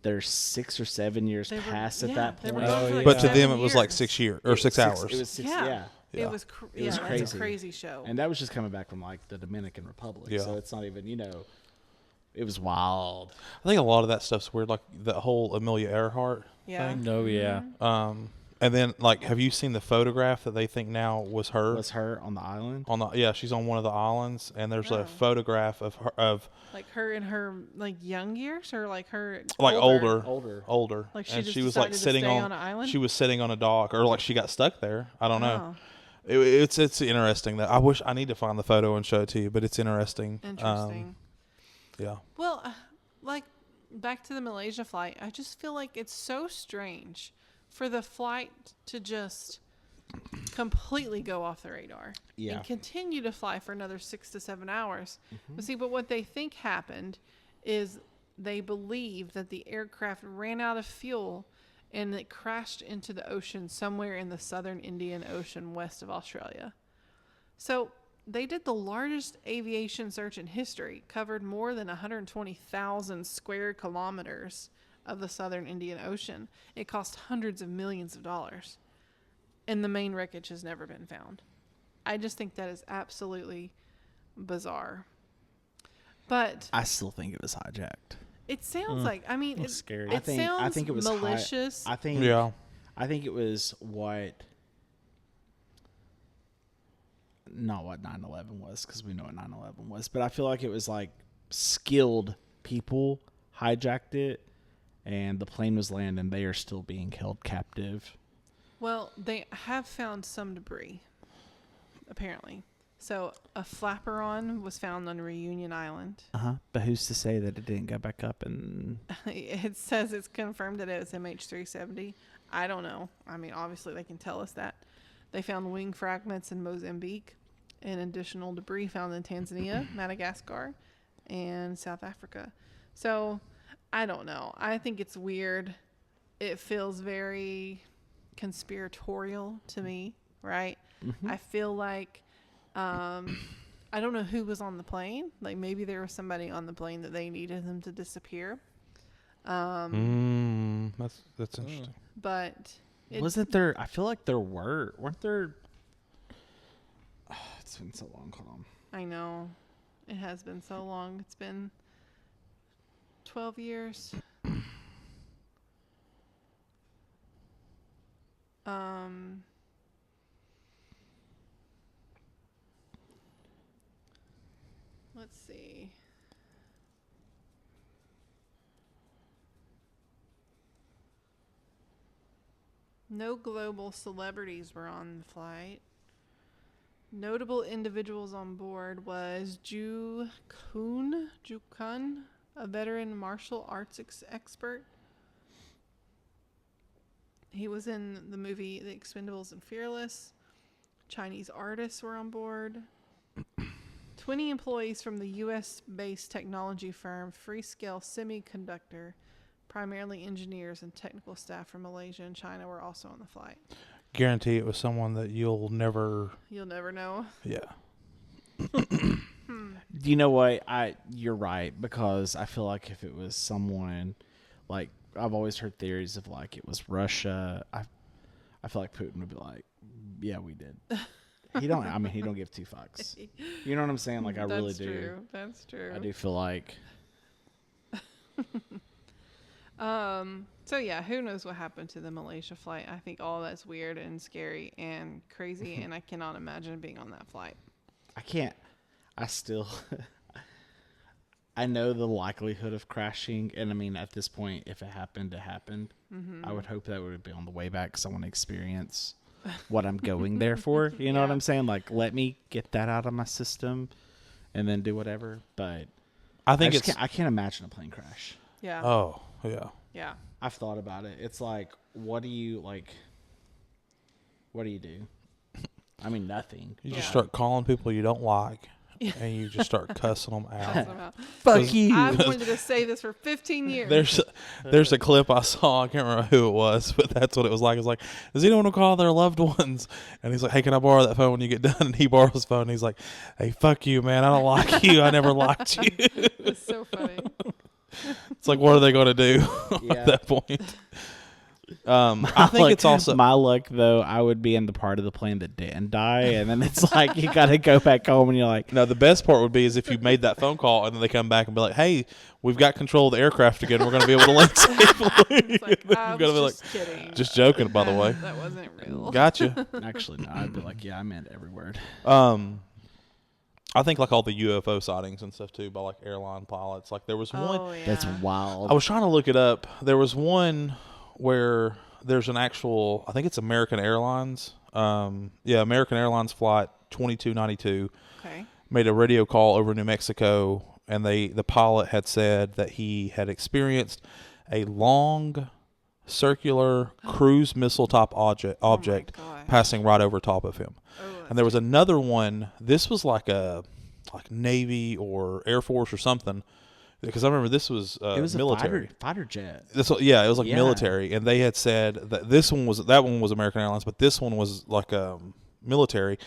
Speaker 3: they're 6 or 7 years past at that
Speaker 4: they were
Speaker 3: point.
Speaker 4: gone for like
Speaker 1: But to
Speaker 4: 7
Speaker 1: them, it was like
Speaker 4: years.
Speaker 1: 6 years or 6 hours.
Speaker 3: It was 6,
Speaker 4: Yeah.
Speaker 3: yeah.
Speaker 1: Yeah.
Speaker 4: It was
Speaker 3: was
Speaker 4: that's
Speaker 3: crazy.
Speaker 4: a crazy show.
Speaker 3: And that was just coming back from like the Dominican Republic.
Speaker 1: Yeah.
Speaker 3: So it's not even, it was wild.
Speaker 1: I think a lot of that stuff's weird, like the whole Amelia Earhart
Speaker 4: Yeah.
Speaker 1: thing.
Speaker 2: No, yeah.
Speaker 1: And then, like, have you seen the photograph that they think now was her?
Speaker 3: Was her on the island?
Speaker 1: Yeah, she's on one of the islands, and there's
Speaker 4: Oh.
Speaker 1: a photograph of her
Speaker 4: Like her in her like young years, or like her
Speaker 1: like older.
Speaker 3: Older.
Speaker 4: Like she
Speaker 1: and
Speaker 4: just
Speaker 1: she was like
Speaker 4: decided to
Speaker 1: sitting
Speaker 4: stay
Speaker 1: on
Speaker 4: on an island?
Speaker 1: She was sitting on a dock, or like she got stuck there. I don't know.
Speaker 4: Oh,
Speaker 1: It's interesting that I need to find the photo and show it to you, but it's interesting.
Speaker 4: interesting.
Speaker 1: Yeah.
Speaker 4: Well, like back to the Malaysia flight, I just feel like it's so strange for the flight to just completely go off the radar and continue to fly for another 6 to 7 hours. But what they think happened is they believe that the aircraft ran out of fuel and it crashed into the ocean somewhere in the southern Indian Ocean west of Australia. So they did the largest aviation search in history, covered more than 120,000 square kilometers of the southern Indian Ocean. It cost hundreds of millions of dollars, and the main wreckage has never been found. I just think that is absolutely bizarre. But
Speaker 3: I still think it was hijacked.
Speaker 4: it sounds like, I mean,
Speaker 2: That's scary.
Speaker 4: it sounds
Speaker 3: I think it was
Speaker 4: malicious.
Speaker 3: I think it was not what 9/11 was, because we know what 9/11 was, but I feel like it was like skilled people hijacked it, and the plane was landing. They are still being held captive.
Speaker 4: Well, they have found some debris, apparently. So a flaperon was found on Reunion Island.
Speaker 3: But who's to say that it didn't go back up? And
Speaker 4: It says it's confirmed that it was MH370. I don't know. I mean, obviously they can tell us that. They found wing fragments in Mozambique and additional debris found in Tanzania, Madagascar, and South Africa. So I don't know. I think it's weird. It feels very conspiratorial to me, right? I feel like I don't know who was on the plane. Like maybe there was somebody on the plane that they needed them to disappear.
Speaker 1: That's interesting.
Speaker 4: But
Speaker 3: wasn't there? I feel like there weren't there. It's been so long. Hold on.
Speaker 4: I know. It has been so long. It's been 12 years. Let's see. No global celebrities were on the flight. Notable individuals on board was Ju Kun, a veteran martial arts expert. He was in the movie The Expendables and Fearless. Chinese artists were on board. 20 employees from the U.S.-based technology firm Freescale Semiconductor, primarily engineers and technical staff from Malaysia and China, were also on the flight.
Speaker 1: Guarantee it was someone that you'll never
Speaker 4: know.
Speaker 1: Yeah.
Speaker 3: You know what? You're right, because I feel like if it was someone, like I've always heard theories of like it was Russia. I feel like Putin would be like, "Yeah, we did." He don't give two fucks. You know what I'm saying? Like I really do.
Speaker 4: That's true.
Speaker 3: I do feel like.
Speaker 4: So yeah, who knows what happened to the Malaysia flight? I think all that's weird and scary and crazy, and I cannot imagine being on that flight.
Speaker 3: I can't. I still. I know the likelihood of crashing, and I mean, at this point, if it happened, it happened.
Speaker 4: Mm-hmm.
Speaker 3: I would hope that would be on the way back because I want to experience what I'm going there for. You know what
Speaker 4: Yeah.
Speaker 3: I'm saying? Like, let me get that out of my system, and then do whatever. But
Speaker 1: I think
Speaker 3: I can't imagine a plane crash.
Speaker 4: Yeah.
Speaker 1: Oh yeah.
Speaker 4: Yeah.
Speaker 3: I've thought about it. It's like, what do you do? I mean, nothing.
Speaker 1: You
Speaker 4: Yeah.
Speaker 1: just start calling people you don't like, and you just start cussing them out.
Speaker 4: Somehow.
Speaker 3: Fuck you.
Speaker 4: I've wanted to say this for 15 years.
Speaker 1: There's a clip I saw. I can't remember who it was, but that's what it was like. It's like, does anyone want to call their loved ones? And he's like, hey, can I borrow that phone when you get done? And he borrows his phone. And he's like, hey, fuck you, man. I don't like you. I never liked you.
Speaker 4: It's so funny.
Speaker 1: It's like, what are they going to do
Speaker 3: Yeah.
Speaker 1: at that point? I think it's also
Speaker 3: my luck though. I would be in the part of the plane that didn't die, and then it's like you got to go back home, and you're like,
Speaker 1: no. The best part would be is if you made that phone call and then they come back and be like, "Hey, we've got control of the aircraft again. We're going to be able to land safely."
Speaker 4: It's like, I
Speaker 1: You've gotta be
Speaker 4: was just kidding.
Speaker 1: just joking, by the way.
Speaker 4: That wasn't real.
Speaker 1: Gotcha.
Speaker 3: actually, no. I'd be like, yeah, I meant every word.
Speaker 1: I think like all the UFO sightings and stuff too by like airline pilots. Like there was one.
Speaker 4: Oh, yeah.
Speaker 3: That's wild.
Speaker 1: I was trying to look it up. There was one where there's an actual, I think it's American Airlines. American Airlines flight 2292
Speaker 4: Okay.
Speaker 1: made a radio call over New Mexico, and the pilot had said that he had experienced a long circular cruise missile type object
Speaker 4: gosh.
Speaker 1: passing right over top of him.
Speaker 4: Oh,
Speaker 1: And there was another one. This was like Navy or Air Force or something, because I remember this was
Speaker 3: it was
Speaker 1: military.
Speaker 3: a fighter jet.
Speaker 1: It was like
Speaker 3: Yeah.
Speaker 1: military, and they had said that that one was American Airlines, but this one was like military,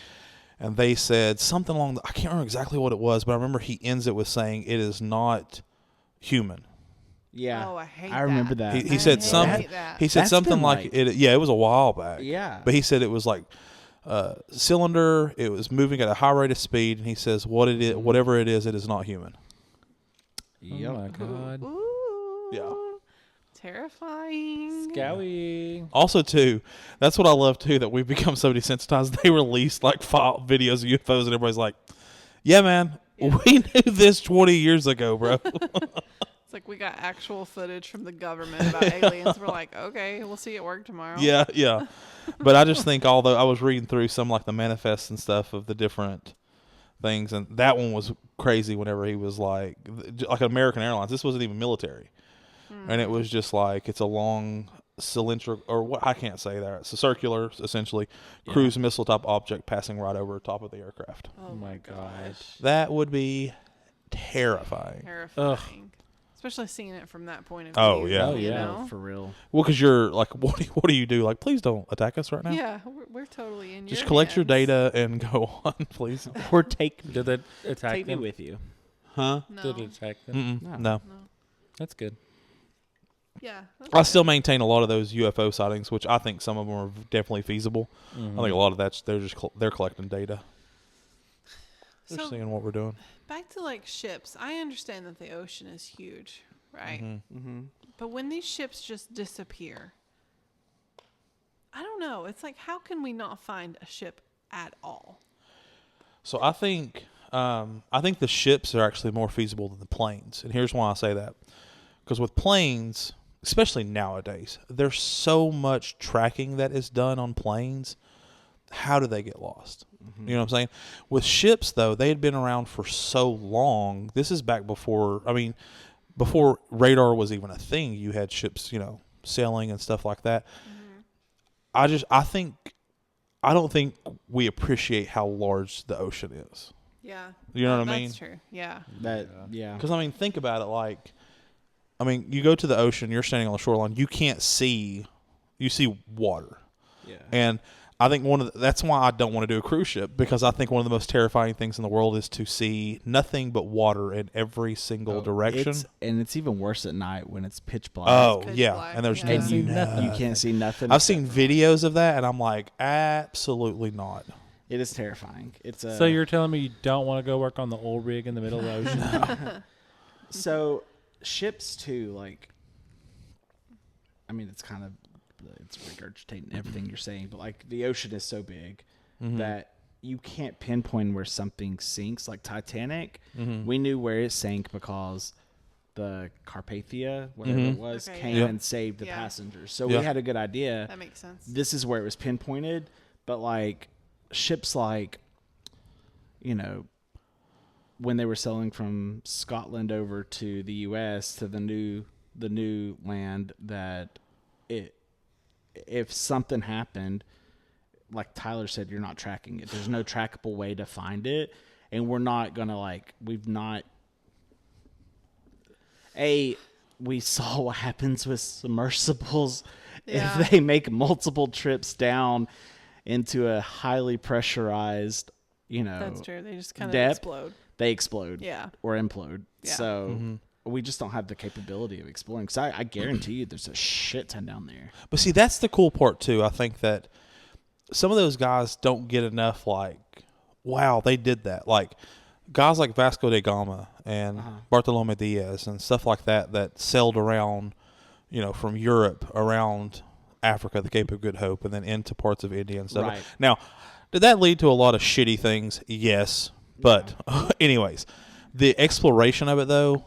Speaker 1: and they said something along I can't remember exactly what it was, but I remember he ends it with saying it is not human.
Speaker 3: Yeah.
Speaker 4: Oh, I hate
Speaker 3: I remember that.
Speaker 1: He said
Speaker 4: hate
Speaker 1: something.
Speaker 4: that.
Speaker 1: He said
Speaker 3: That's
Speaker 1: something
Speaker 3: been
Speaker 1: like
Speaker 3: like-
Speaker 1: it. Yeah, it was a while back.
Speaker 3: Yeah.
Speaker 1: But he said it was like cylinder. It was moving at a high rate of speed, and he says whatever it is not human.
Speaker 3: Yep.
Speaker 2: Oh my god.
Speaker 4: Ooh.
Speaker 1: Yeah.
Speaker 4: Terrifying.
Speaker 2: Scowie.
Speaker 1: Also, too, that's what I love too. That we've become so desensitized. They released like videos of UFOs, and everybody's like, "Yeah, man,
Speaker 4: Yeah.
Speaker 1: we knew this 20 years ago, bro."
Speaker 4: It's like we got actual footage from the government about aliens. We're like, okay, we'll see it work tomorrow.
Speaker 1: yeah. But I just think, although I was reading through some like the manifests and stuff of the different things, and that one was crazy. Whenever he was like American Airlines, this wasn't even military, and it was just like it's a long cylindrical, or what I can't say that. It's a circular, essentially, cruise missile type object passing right over top of the aircraft.
Speaker 4: Oh my gosh.
Speaker 1: That would be terrifying.
Speaker 4: Terrifying. Especially seeing it from that point of view.
Speaker 1: Oh, yeah.
Speaker 2: Oh,
Speaker 4: you
Speaker 2: yeah.
Speaker 4: know?
Speaker 3: For real.
Speaker 1: Well, because you're like, what do you do? Like, please don't attack us right now.
Speaker 4: Yeah, we're totally in
Speaker 1: Just
Speaker 4: your
Speaker 1: collect your
Speaker 4: hands.
Speaker 1: data and go on, please.
Speaker 3: Or take
Speaker 2: Did they attack
Speaker 3: me
Speaker 2: them?
Speaker 3: with you.
Speaker 1: Huh?
Speaker 4: No.
Speaker 2: Did it attack them?
Speaker 1: Mm-mm.
Speaker 3: No.
Speaker 1: No.
Speaker 2: That's good.
Speaker 4: Yeah.
Speaker 1: I still maintain a lot of those UFO sightings, which I think some of them are definitely feasible.
Speaker 2: Mhm.
Speaker 1: I think a lot of that's they're collecting data. They're
Speaker 4: So
Speaker 1: seeing what we're doing.
Speaker 4: back to like ships. I understand that the ocean is huge, right?
Speaker 1: Mm-hmm.
Speaker 3: Mm-hmm.
Speaker 4: But when these ships just disappear, I don't know. It's like, how can we not find a ship at all?
Speaker 1: So I think the ships are actually more feasible than the planes, and here's why I say that: because with planes, especially nowadays, there's so much tracking that is done on planes. How do they get lost?
Speaker 3: Mm-hmm.
Speaker 1: You know what I'm saying? With ships, though, they had been around for so long. This is back before radar was even a thing. You had ships, sailing and stuff like that.
Speaker 4: Mm-hmm.
Speaker 1: I don't think we appreciate how large the ocean is.
Speaker 4: Yeah.
Speaker 1: You know what I mean?
Speaker 4: That's true. Yeah.
Speaker 3: Yeah.
Speaker 1: Because, think about it. You go to the ocean, you're standing on the shoreline, you see water.
Speaker 3: Yeah.
Speaker 1: And I think that's why I don't want to do a cruise ship, because I think one of the most terrifying things in the world is to see nothing but water in every single direction.
Speaker 3: It's even worse at night when it's pitch black.
Speaker 1: Oh,
Speaker 4: Pitch
Speaker 1: yeah.
Speaker 4: black,
Speaker 1: And there's
Speaker 4: yeah.
Speaker 2: Can't see nothing.
Speaker 3: You can't see nothing.
Speaker 1: I've seen videos of that, and I'm like, absolutely not.
Speaker 3: It is terrifying. It's
Speaker 2: So you're telling me you don't want to go work on the oil rig in the middle of the ocean?
Speaker 3: So ships too, it's regurgitating everything you're saying, but the ocean is so big
Speaker 1: Mm-hmm.
Speaker 3: that you can't pinpoint where something sinks. Like Titanic,
Speaker 1: Mm-hmm.
Speaker 3: we knew where it sank because the Carpathia, whatever
Speaker 1: Mhm.
Speaker 3: it was,
Speaker 4: Okay,
Speaker 3: came
Speaker 1: yeah.
Speaker 3: and saved the
Speaker 4: Yeah.
Speaker 3: passengers. So
Speaker 1: Yeah.
Speaker 3: we had a good idea.
Speaker 4: That makes sense.
Speaker 3: This is where it was pinpointed. But like ships like, you know, when they were sailing from Scotland over to the U.S. to the new land, that if something happened, like Tyler said, you're not tracking it. There's no trackable way to find it, and we're not gonna we saw what happens with submersibles
Speaker 4: Yeah.
Speaker 3: if they make multiple trips down into a highly pressurized,
Speaker 4: That's true. They just kind of
Speaker 3: depth.
Speaker 4: explode.
Speaker 3: They explode
Speaker 4: Yeah.
Speaker 3: or implode.
Speaker 4: Yeah.
Speaker 3: So
Speaker 1: Mm-hmm.
Speaker 3: we just don't have the capability of exploring. Because I guarantee you there's a shit ton down there.
Speaker 1: But see, that's the cool part too. I think that some of those guys don't get enough. Like, wow, they did that. Like guys like Vasco da Gama and Bartolome Diaz and stuff like that sailed around, from Europe around Africa, the Cape of Good Hope, and then into parts of India and stuff.
Speaker 3: Right.
Speaker 1: Now, did that lead to a lot of shitty things? Yes. But anyways, the exploration of it, though,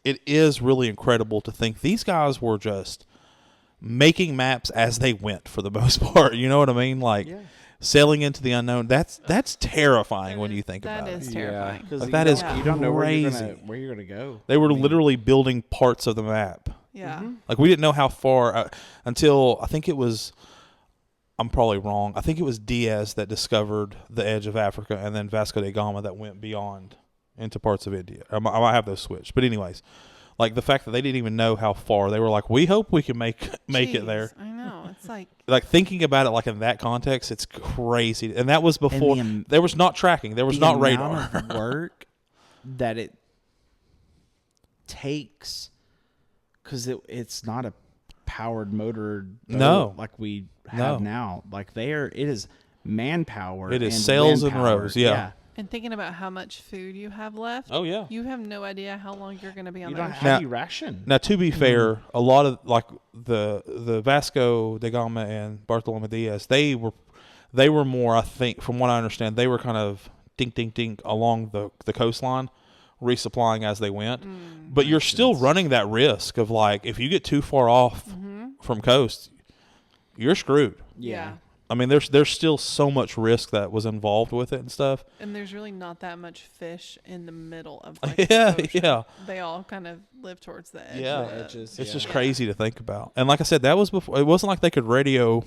Speaker 1: it is really incredible to think these guys were just making maps as they went for the most part. You know what I mean? Like sailing into the unknown. That's terrifying when you think about
Speaker 4: That
Speaker 1: it.
Speaker 4: is terrifying.
Speaker 3: Because
Speaker 1: Like, that is
Speaker 3: you don't know where you're
Speaker 1: crazy.
Speaker 3: gonna go.
Speaker 1: They were literally building parts of the map.
Speaker 4: Yeah.
Speaker 1: Like we didn't know how far until I think it was. I'm probably wrong. I think it was Diaz that discovered the edge of Africa, and then Vasco da Gama that went beyond into parts of India. I might have those switched, but anyways, like the fact that they didn't even know how far, they were like, "We hope we can make it
Speaker 4: Jeez,
Speaker 1: there."
Speaker 4: I know. It's like
Speaker 1: Like thinking about it, like in that context, it's crazy. And that was before
Speaker 3: the
Speaker 1: there was not tracking, there was
Speaker 3: the
Speaker 1: not
Speaker 3: amount
Speaker 1: radar.
Speaker 3: of work that it takes, because it's not a powered motor boat
Speaker 1: No.
Speaker 3: like we have
Speaker 1: No.
Speaker 3: now. Like it is manpower.
Speaker 1: It is
Speaker 3: and
Speaker 1: sails
Speaker 3: wind
Speaker 1: and
Speaker 3: power.
Speaker 1: rows, yeah.
Speaker 4: and thinking about how much food you have left.
Speaker 1: Oh yeah.
Speaker 4: You have no idea how long you're going to be on
Speaker 3: You
Speaker 4: the
Speaker 3: don't
Speaker 4: ocean.
Speaker 3: have
Speaker 1: Now-
Speaker 3: any ration.
Speaker 1: Now, to be fair, a lot of like the Vasco da Gama and Bartolome Diaz, they were more, I think, from what I understand, they were kind of dink dink dink along the coastline, resupplying as they went. But you're still running that risk of like if you get too far off from coast, you're screwed.
Speaker 4: Yeah.
Speaker 1: I mean, there's still so much risk that was involved with it and stuff.
Speaker 4: And there's really not that much fish in the middle of like
Speaker 1: Yeah,
Speaker 4: the ocean.
Speaker 1: yeah.
Speaker 4: They all kind of live towards the edge.
Speaker 1: Yeah.
Speaker 4: of the
Speaker 3: Edges.
Speaker 1: It's just
Speaker 4: Yeah.
Speaker 1: crazy to think about. And like I said, that was before. It wasn't like they could radio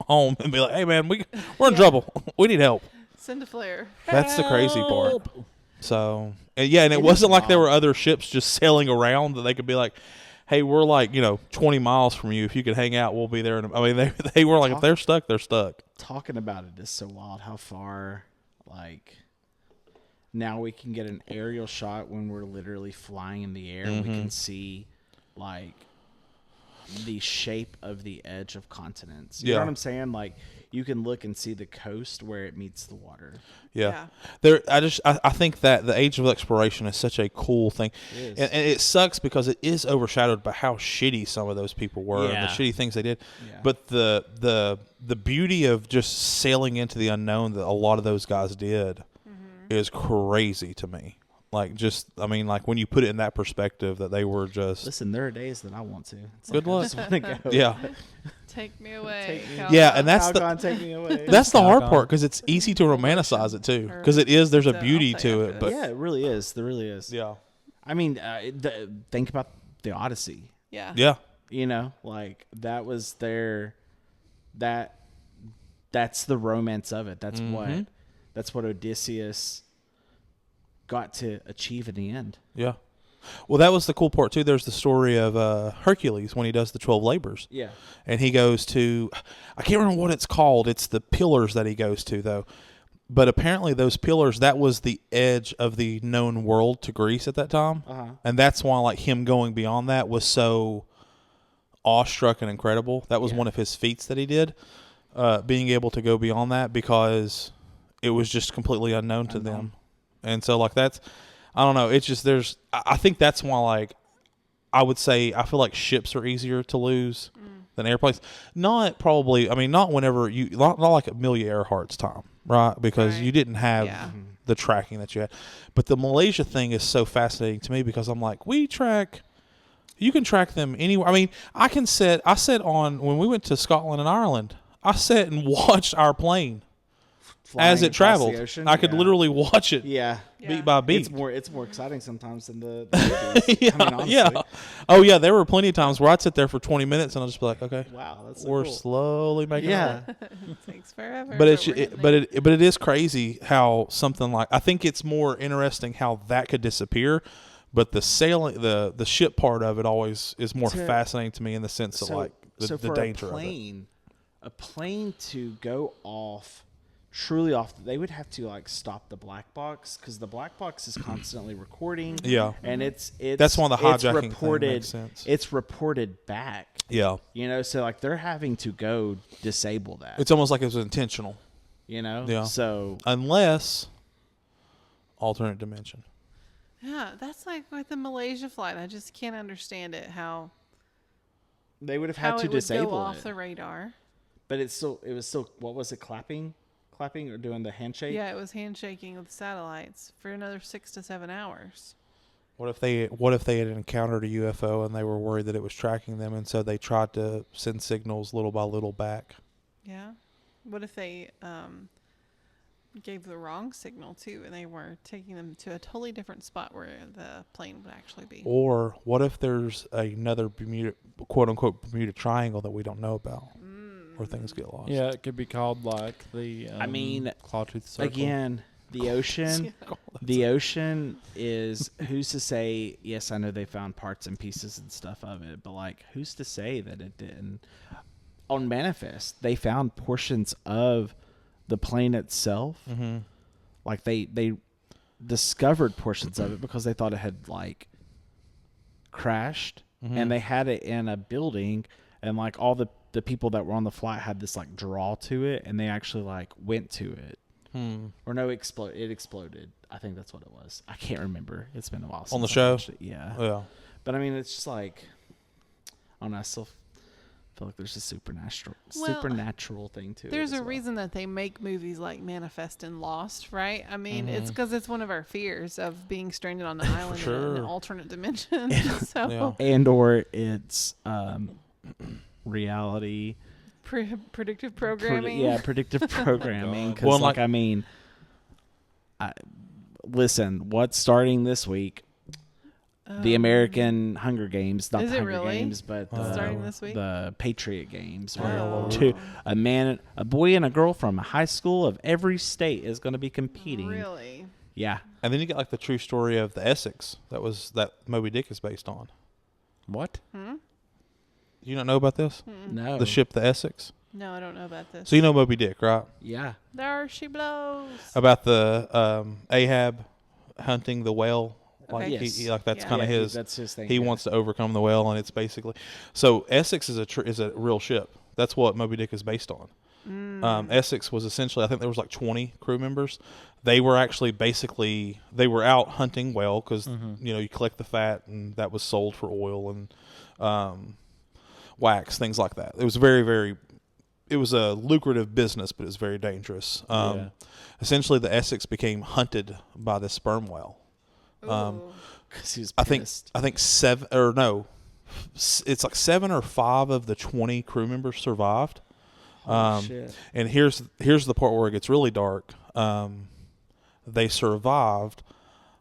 Speaker 1: home and be like, "Hey, man, we're in trouble. We need help."
Speaker 4: Send a flare.
Speaker 1: That's the crazy part. So, and it
Speaker 3: It
Speaker 1: wasn't
Speaker 3: is
Speaker 1: like there
Speaker 3: wild.
Speaker 1: were other ships just sailing around that they could be like, "Hey, we're like 20 miles from you. If you could hang out, we'll be there." I mean, they were like, if they're stuck, they're stuck.
Speaker 3: Talking about it is so wild. How far, like, now we can get an aerial shot when we're literally flying in the air. And we can see, like, the shape of the edge of continents. You
Speaker 1: Yeah.
Speaker 3: know what I'm saying? Like, you can look and see the coast where it meets the water.
Speaker 1: Yeah. I think that the age of exploration is such a cool thing.
Speaker 3: It is.
Speaker 1: And it sucks because it is overshadowed by how shitty some of those people were and
Speaker 3: Yeah.
Speaker 1: the shitty things they did.
Speaker 3: Yeah.
Speaker 1: But the beauty of just sailing into the unknown that a lot of those guys did is crazy to me. Like like when you put it in that perspective that they were just
Speaker 3: Listen, there are days that I want to. It's
Speaker 1: Good
Speaker 3: like, I
Speaker 1: luck.
Speaker 3: just want to go.
Speaker 1: yeah.
Speaker 4: Take me away.
Speaker 3: Take me-
Speaker 4: Calvin.
Speaker 1: Yeah, and that's the
Speaker 3: Calgon, take me away.
Speaker 1: that's the hard
Speaker 2: Calgon.
Speaker 1: part because it's easy to romanticize it too because there's a
Speaker 4: So
Speaker 1: beauty
Speaker 4: I'll say
Speaker 1: to
Speaker 4: after
Speaker 1: it. But
Speaker 3: yeah, it really is. There really is.
Speaker 1: yeah.
Speaker 3: I mean, think about the Odyssey.
Speaker 4: Yeah.
Speaker 1: Yeah.
Speaker 3: Like that was that's the romance of it. That's what Odysseus got to achieve in the end.
Speaker 1: Yeah. Well, that was the cool part too. There's the story of Hercules when he does the 12 labors.
Speaker 3: Yeah.
Speaker 1: And he goes to, I can't remember what it's called. It's the pillars that he goes to though. But apparently those pillars, that was the edge of the known world to Greece at that time. And that's why like him going beyond that was so awestruck and incredible. That was one of his feats that he did, being able to go beyond that because it was just completely unknown to them. And so like that's, I don't know. It's just I think that's why like I would say I feel like ships are easier to lose than airplanes. Not probably. I mean, not whenever not like Amelia Earhart's time, right? Because
Speaker 4: Right.
Speaker 1: you didn't have
Speaker 4: Yeah.
Speaker 1: the tracking that you had. But the Malaysia thing is so fascinating to me because I'm like, you can track them anywhere. I mean, I sat on, when we went to Scotland and Ireland, I sat and watched our plane
Speaker 3: Flying
Speaker 1: as it
Speaker 3: across
Speaker 1: traveled.
Speaker 3: the ocean.
Speaker 1: I could
Speaker 3: Yeah.
Speaker 1: literally watch it
Speaker 3: Yeah.
Speaker 1: beat by beat.
Speaker 3: It's more exciting sometimes than the movies.
Speaker 1: yeah,
Speaker 3: I mean, honestly.
Speaker 1: yeah. Oh, yeah, there were plenty of times where I'd sit there for 20 minutes and I'll just be like, okay,
Speaker 3: Wow, that's so
Speaker 1: we're
Speaker 3: cool.
Speaker 1: slowly making it.
Speaker 3: Yeah.
Speaker 4: It takes forever.
Speaker 1: But it's
Speaker 4: we're getting
Speaker 1: but it is crazy how something like, I think it's more interesting how that could disappear, but the sailing, the ship part of it always is more fascinating to me in the sense of like the
Speaker 3: for
Speaker 1: danger
Speaker 3: a plane to go off, truly off, they would have to like stop the black box because the black box is constantly recording.
Speaker 1: Yeah.
Speaker 3: And it's
Speaker 1: That's one of the
Speaker 3: it's
Speaker 1: hijacking thing
Speaker 3: reported.
Speaker 1: makes sense.
Speaker 3: It's reported back.
Speaker 1: Yeah,
Speaker 3: You know, so like they're having to go disable that.
Speaker 1: it's almost like it was intentional,
Speaker 3: You know,
Speaker 1: Yeah.
Speaker 3: So
Speaker 1: unless alternate dimension.
Speaker 4: Yeah, that's like with the Malaysia flight. I just can't understand it. How
Speaker 3: they would have had to
Speaker 4: it would go
Speaker 3: disable
Speaker 4: off
Speaker 3: it.
Speaker 4: the radar.
Speaker 3: But it was still. What was it? Clapping or doing the handshake?
Speaker 4: Yeah, it was handshaking with satellites for another 6 to 7 hours.
Speaker 1: What if they had encountered a UFO and they were worried that it was tracking them, and so they tried to send signals little by little back?
Speaker 4: Yeah. What if they gave the wrong signal too, and they were taking them to a totally different spot where the plane would actually be?
Speaker 1: Or what if there's another Bermuda, quote unquote, Bermuda Triangle that we don't know about, where things get lost?
Speaker 2: Yeah, it could be called like the.
Speaker 3: I mean,
Speaker 2: Clawtooth Circle.
Speaker 3: Again, the ocean. The ocean is, who's to say? Yes, I know they found parts and pieces and stuff of it, but like, who's to say that it didn't? On Manifest, they found portions of the plane itself.
Speaker 1: Mm-hmm.
Speaker 3: Like they discovered portions of it because they thought it had like crashed, and they had it in a building, and like all the people that were on the flight had this like draw to it, and they actually like went to it. Or no, it exploded. I think that's what it was. I can't remember. It's been a while since
Speaker 1: On the
Speaker 3: I
Speaker 1: show?
Speaker 3: watched it. Yeah.
Speaker 1: Yeah.
Speaker 3: But I mean, it's just like, I don't know, I still feel like there's a supernatural thing to it.
Speaker 4: There's
Speaker 3: as
Speaker 4: a
Speaker 3: well.
Speaker 4: reason that they make movies like Manifest and Lost, right? I mean, it's because it's one of our fears of being stranded on an island in an
Speaker 1: sure.
Speaker 4: alternate dimension. So
Speaker 1: Yeah.
Speaker 3: And or it's reality.
Speaker 4: predictive programming.
Speaker 3: Predictive programming. Because,
Speaker 1: Well,
Speaker 3: like,
Speaker 1: like-
Speaker 3: I mean, listen, what's starting this week? The American Hunger Games, not
Speaker 4: Is
Speaker 3: the
Speaker 4: it
Speaker 3: Hunger
Speaker 4: really?
Speaker 3: Games, but
Speaker 4: Starting this week?
Speaker 3: the Patriot Games.
Speaker 1: Oh,
Speaker 3: Where
Speaker 1: Lord.
Speaker 3: a boy and a girl from a high school of every state is going to be competing.
Speaker 4: Really?
Speaker 3: Yeah,
Speaker 1: And then you get like the true story of the Essex that Moby-Dick is based on.
Speaker 2: What?
Speaker 1: You don't know about this?
Speaker 3: no,
Speaker 1: The ship, the Essex.
Speaker 4: No, I don't know about this.
Speaker 1: So you know Moby-Dick, right?
Speaker 3: Yeah,
Speaker 4: There she blows.
Speaker 1: About the Ahab hunting the whale. Like
Speaker 4: Okay.
Speaker 3: Yes.
Speaker 1: like that's
Speaker 4: Yeah.
Speaker 1: kind of his.
Speaker 3: That's his thing.
Speaker 1: He
Speaker 3: yeah.
Speaker 1: wants to overcome the whale, and it's basically so Essex is a real ship. That's what Moby-Dick is based on. Essex was essentially, I think there was like 20 crew members. They were actually they were out hunting whale because you collect the fat, and that was sold for oil and wax, things like that. It was it was a lucrative business, but it was very dangerous. Essentially, the Essex became hunted by the sperm whale.
Speaker 4: Ooh.
Speaker 3: 'Cause he was
Speaker 1: I
Speaker 3: pissed.
Speaker 1: think it's like 7 or 5 of the 20 crew members survived.
Speaker 3: Holy shit.
Speaker 1: And here's the part where it gets really dark. They survived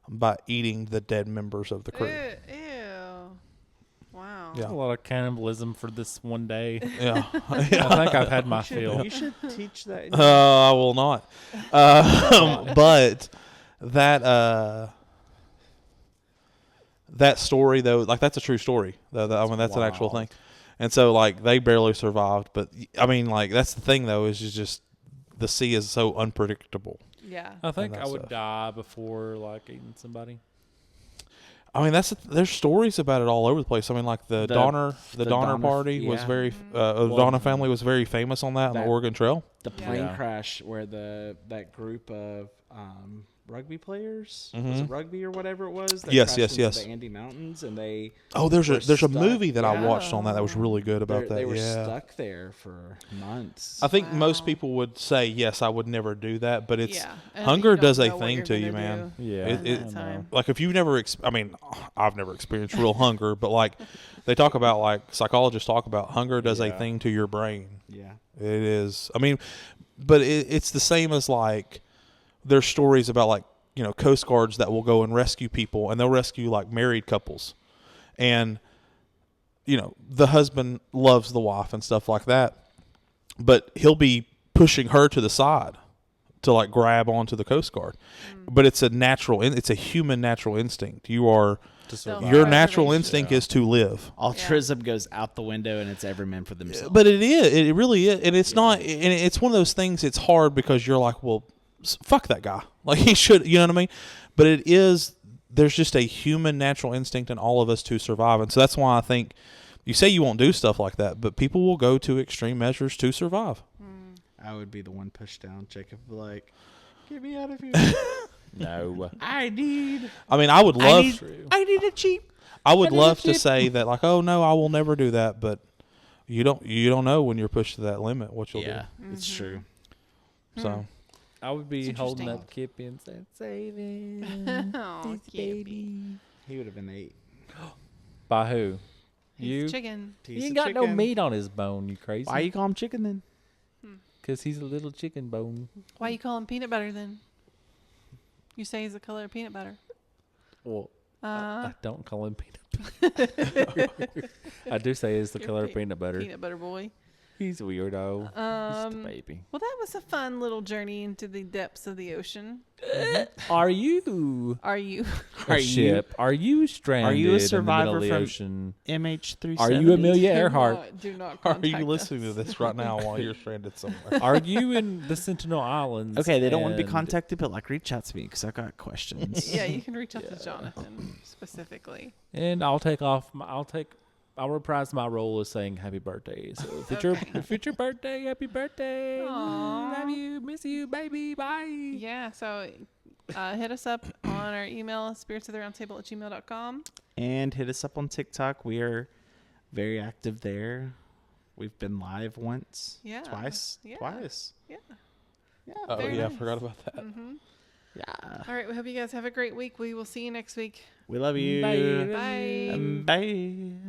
Speaker 1: by eating the dead members of the crew.
Speaker 4: Ew. Wow.
Speaker 1: Yeah.
Speaker 2: A lot of cannibalism for this one day.
Speaker 1: Yeah,
Speaker 2: I think I've had my fill.
Speaker 3: You should teach that.
Speaker 1: I will not. But that story though, like that's a true story. I mean, that's an actual thing. And so like they barely survived, but I mean like that's the thing though, is just the sea is so unpredictable.
Speaker 4: Yeah.
Speaker 2: I think
Speaker 1: that
Speaker 2: I would
Speaker 1: stuff.
Speaker 2: die before like eating somebody.
Speaker 1: I mean, there's stories about it all over the place. I mean, like the Donner party was
Speaker 3: yeah.
Speaker 1: very the Donner family was very famous on that on the
Speaker 3: That- Oh.
Speaker 1: Oregon Trail.
Speaker 3: The plane
Speaker 2: Yeah.
Speaker 3: crash where that group of rugby players. Was
Speaker 1: Mhm.
Speaker 3: it rugby or whatever it was? That
Speaker 1: Yes,
Speaker 3: crashed
Speaker 1: yes,
Speaker 3: into
Speaker 1: yes.
Speaker 3: The Andes Mountains, and they
Speaker 1: There's
Speaker 3: were
Speaker 1: a
Speaker 3: stuck.
Speaker 1: movie that I
Speaker 3: Yeah.
Speaker 1: watched on that was really good about that.
Speaker 3: They were
Speaker 1: yeah.
Speaker 3: stuck there for months.
Speaker 1: I think most
Speaker 4: Wow.
Speaker 1: people would say yes, I would never do that, but it's
Speaker 4: Yeah. And
Speaker 1: hunger
Speaker 4: you don't
Speaker 1: does a
Speaker 4: know what
Speaker 1: thing
Speaker 4: you're
Speaker 1: to you,
Speaker 4: gonna
Speaker 1: man.
Speaker 4: do
Speaker 2: Yeah.
Speaker 1: It-
Speaker 4: in
Speaker 1: it-
Speaker 4: that time.
Speaker 1: Like if you've never, I've never experienced real hunger, but like they talk about, like psychologists talk about, hunger does a
Speaker 3: Yeah.
Speaker 1: thing to your brain.
Speaker 3: Yeah.
Speaker 1: It is. I mean, but it's the same as like there's stories about like Coast Guards that will go and rescue people, and they'll rescue like married couples, and the husband loves the wife and stuff like that, but he'll be pushing her to the side to like grab onto the Coast Guard. But it's it's a human natural instinct. Your
Speaker 4: Self-preservation.
Speaker 1: natural instinct is to live.
Speaker 3: Altruism goes out the window, and it's every man for themselves.
Speaker 1: But it is. It really is. And it's not. And it's one of those things. It's hard because you're like, well, fuck that guy. Like he should. You know what I mean? But it is. There's just a human natural instinct in all of us to survive, and so that's why I think you say you won't do stuff like that, but people will go to extreme measures to survive.
Speaker 3: I would be the one pushed down. Jacob would be like, "Get me out of here."
Speaker 2: No.
Speaker 3: I need.
Speaker 1: I mean, I would love.
Speaker 3: I need a cheap.
Speaker 1: I would love to say that, like, oh no, I will never do that, but you don't know when you're pushed to that limit what you'll
Speaker 3: Yeah, it's true.
Speaker 1: do. So
Speaker 2: I would be
Speaker 4: It's
Speaker 2: holding
Speaker 4: interesting.
Speaker 2: up Kippy and saying, "Save him,
Speaker 4: Oh,
Speaker 2: this
Speaker 4: Kippy.
Speaker 2: baby."
Speaker 3: He would have been 8.
Speaker 2: By who?
Speaker 4: He's
Speaker 2: You?
Speaker 4: chicken.
Speaker 2: He ain't got no meat on his bone. You crazy?
Speaker 3: Why you call him chicken then?
Speaker 2: Because he's a little chicken bone.
Speaker 4: Why you call him peanut butter then? You say he's the color of peanut butter.
Speaker 2: Well,
Speaker 4: Uh,
Speaker 2: I don't call him peanut butter. I do say he's the
Speaker 4: You're
Speaker 2: color of
Speaker 4: pe-
Speaker 2: peanut butter.
Speaker 4: peanut butter boy.
Speaker 2: He's a weirdo. He's the baby.
Speaker 4: Well, that was a fun little journey into the depths of the ocean.
Speaker 2: Are you
Speaker 4: Are you?
Speaker 2: a ship? Are you stranded
Speaker 3: Are you a
Speaker 2: in the middle
Speaker 3: survivor
Speaker 2: of the
Speaker 3: from
Speaker 2: ocean?
Speaker 3: MH370.
Speaker 2: Are you Amelia Earhart?
Speaker 4: Do not
Speaker 1: are
Speaker 4: contact
Speaker 1: you listening
Speaker 4: us.
Speaker 1: to this right now while you're stranded somewhere?
Speaker 2: Are you in the Sentinel Islands?
Speaker 3: Okay, they don't want to be
Speaker 2: and-
Speaker 3: contacted, but like reach out to me because I got questions.
Speaker 4: Yeah, you can reach out to Jonathan specifically.
Speaker 2: And I'll reprise my role as saying happy birthday. So if it's your birthday, happy birthday.
Speaker 4: Aw.
Speaker 2: Love you, miss you, baby. Bye.
Speaker 4: Yeah, so hit us up on our email, spiritsoftheroundtable@gmail.com.
Speaker 3: And hit us up on TikTok. We are very active there. We've been live once,
Speaker 4: Yeah.
Speaker 3: twice.
Speaker 4: Yeah.
Speaker 3: Yeah.
Speaker 1: Oh
Speaker 4: Very
Speaker 1: yeah, I
Speaker 4: nice.
Speaker 1: forgot about that.
Speaker 4: Mm-hmm.
Speaker 3: Yeah.
Speaker 4: All right, we hope you guys have a great week. We will see you next week.
Speaker 3: We love you.
Speaker 2: Bye.
Speaker 4: Bye.
Speaker 3: Bye.